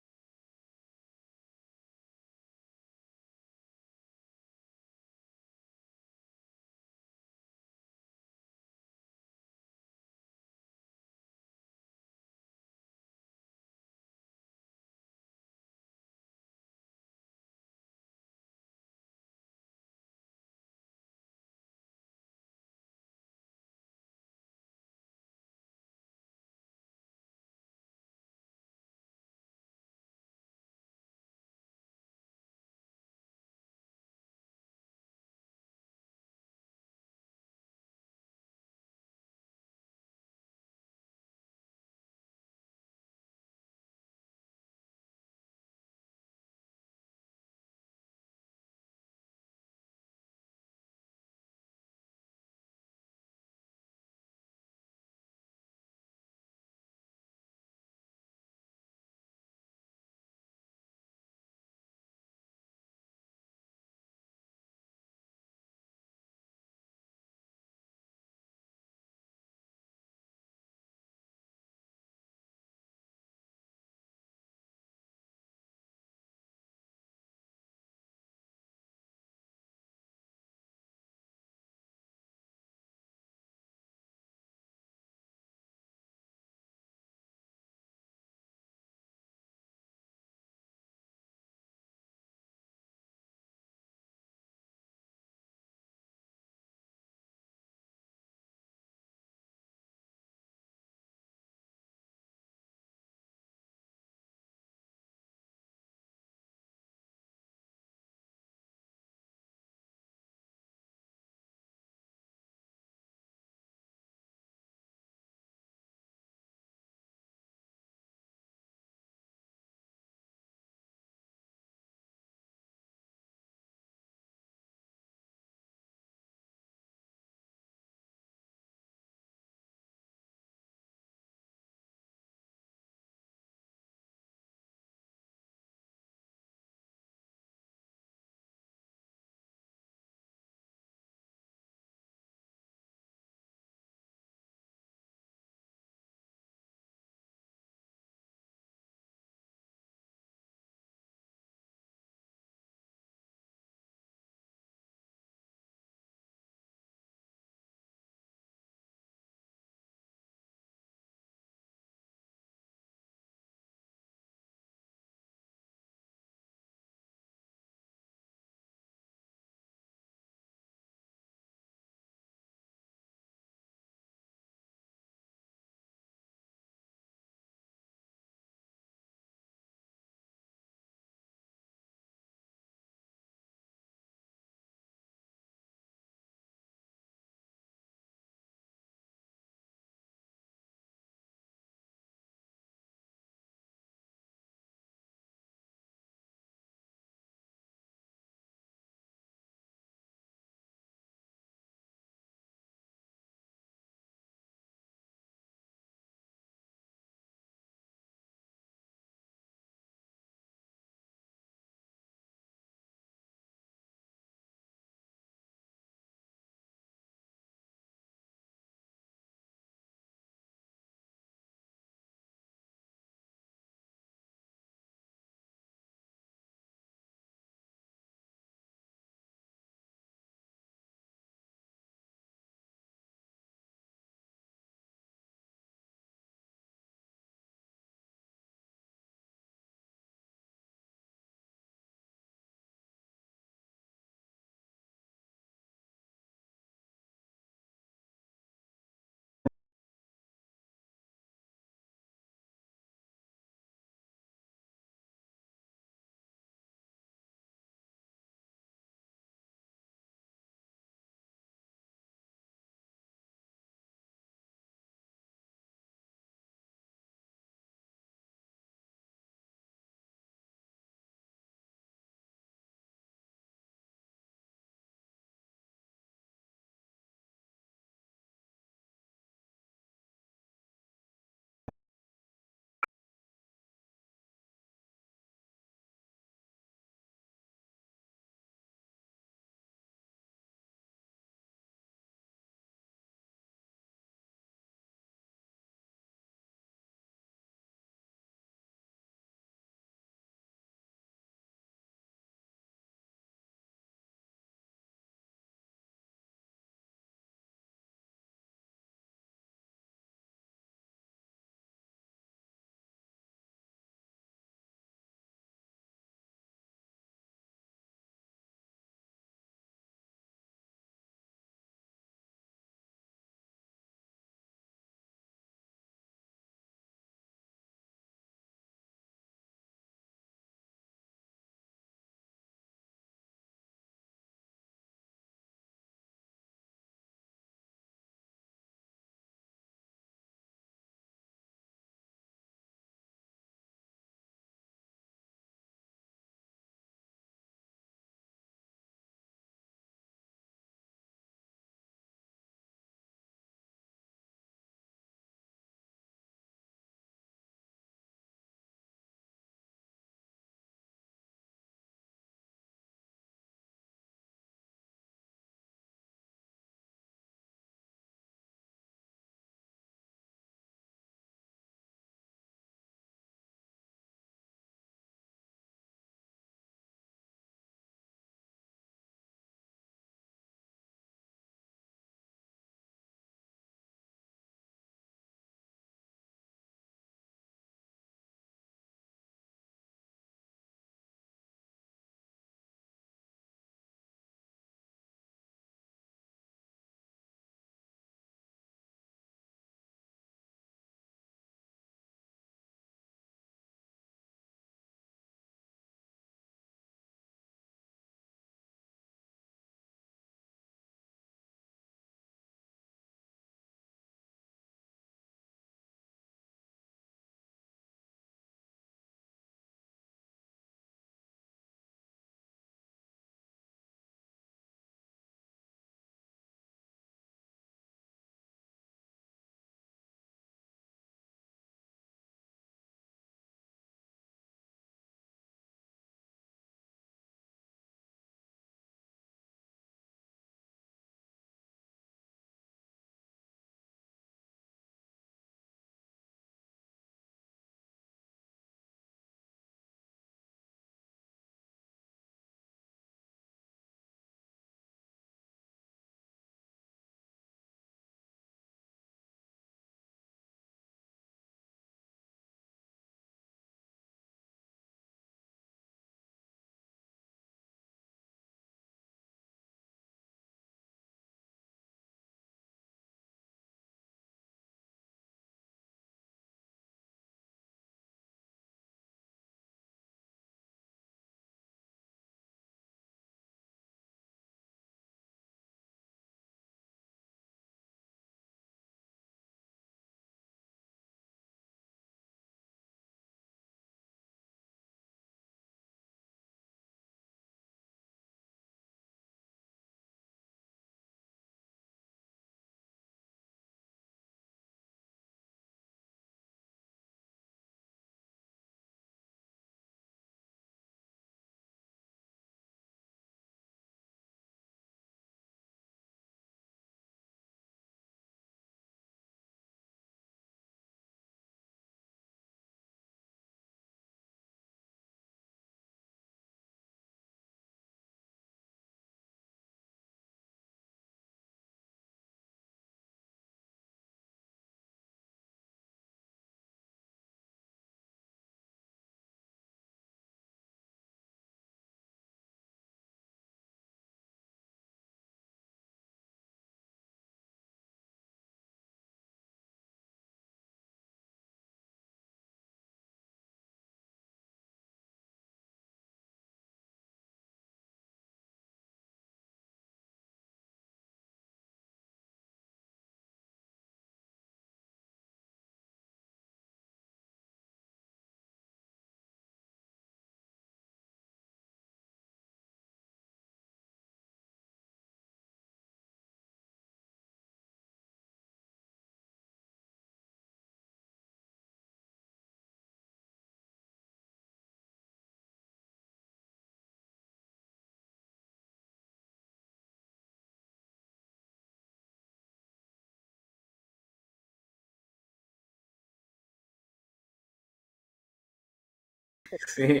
Speaker 4: Sí,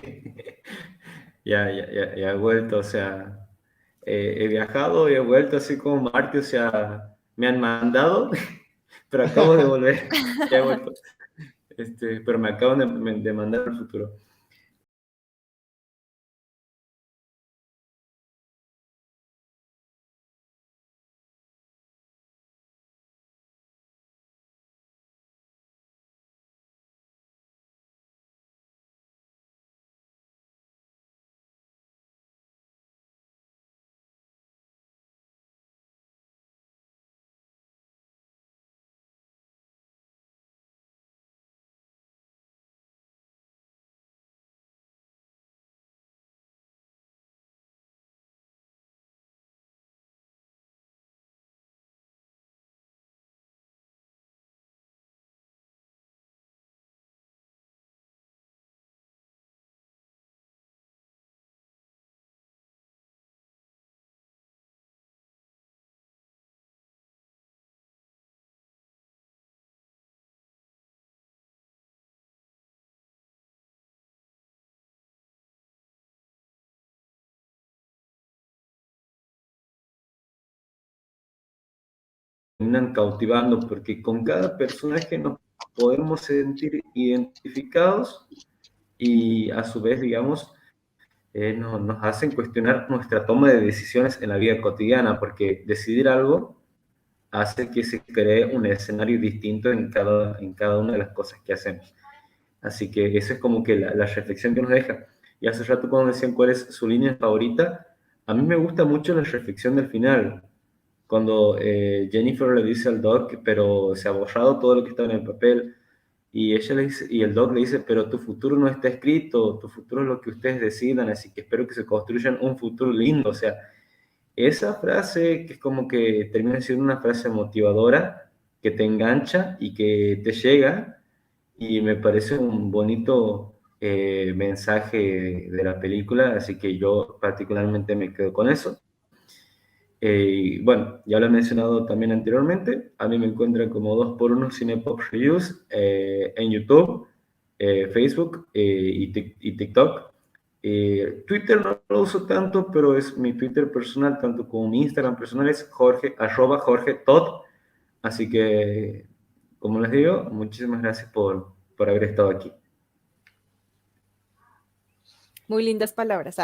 Speaker 4: ya he vuelto, o sea, he viajado y he vuelto así como Marte, o sea, me han mandado, pero acabo de volver, ya he vuelto, pero me acaban de mandar al futuro. Terminan cautivando porque con cada personaje nos podemos sentir identificados y a su vez, digamos, nos hacen cuestionar nuestra toma de decisiones en la vida cotidiana, porque decidir algo hace que se cree un escenario distinto en cada una de las cosas que hacemos. Así que eso es como que la reflexión que nos deja. Y hace rato cuando decían cuál es su línea favorita, a mí me gusta mucho la reflexión del final, cuando Jennifer le dice al Doc, pero se ha borrado todo lo que estaba en el papel, y ella le dice, y el Doc le dice, pero tu futuro no está escrito, tu futuro es lo que ustedes decidan, así que espero que se construyan un futuro lindo. O sea, esa frase que es como que termina siendo una frase motivadora, que te engancha y que te llega, y me parece un bonito mensaje de la película, así que yo particularmente me quedo con eso. Bueno, ya lo he mencionado también anteriormente, a mí me encuentran como 2x1 Cinepop Reviews en YouTube, Facebook y TikTok. Twitter no lo uso tanto, pero es mi Twitter personal, tanto como mi Instagram personal es Jorge, @Jorge Todd. Así que, como les digo, muchísimas gracias por haber estado aquí.
Speaker 1: Muy lindas palabras,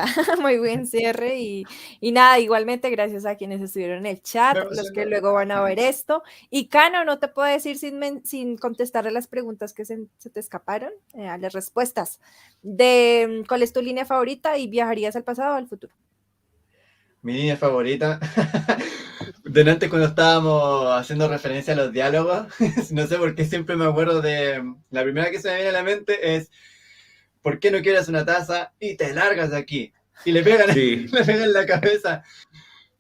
Speaker 1: muy buen cierre y nada, igualmente gracias a quienes estuvieron en el chat, los que luego van a ver esto. Y Cano, no te puedo decir sin contestarle las preguntas que se te escaparon, a las respuestas de cuál es tu línea favorita y viajarías al pasado o al futuro.
Speaker 2: Mi línea favorita. Delante cuando estábamos haciendo referencia a los diálogos, no sé por qué siempre me acuerdo de... La primera que se me viene a la mente es ¿por qué no quieres una taza y te largas de aquí? Y le pegan,
Speaker 4: Sí.
Speaker 2: le pegan en la cabeza.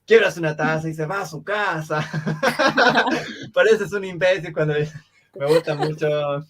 Speaker 2: Quieres una taza y se va a su casa. Pareces un imbécil cuando me gusta mucho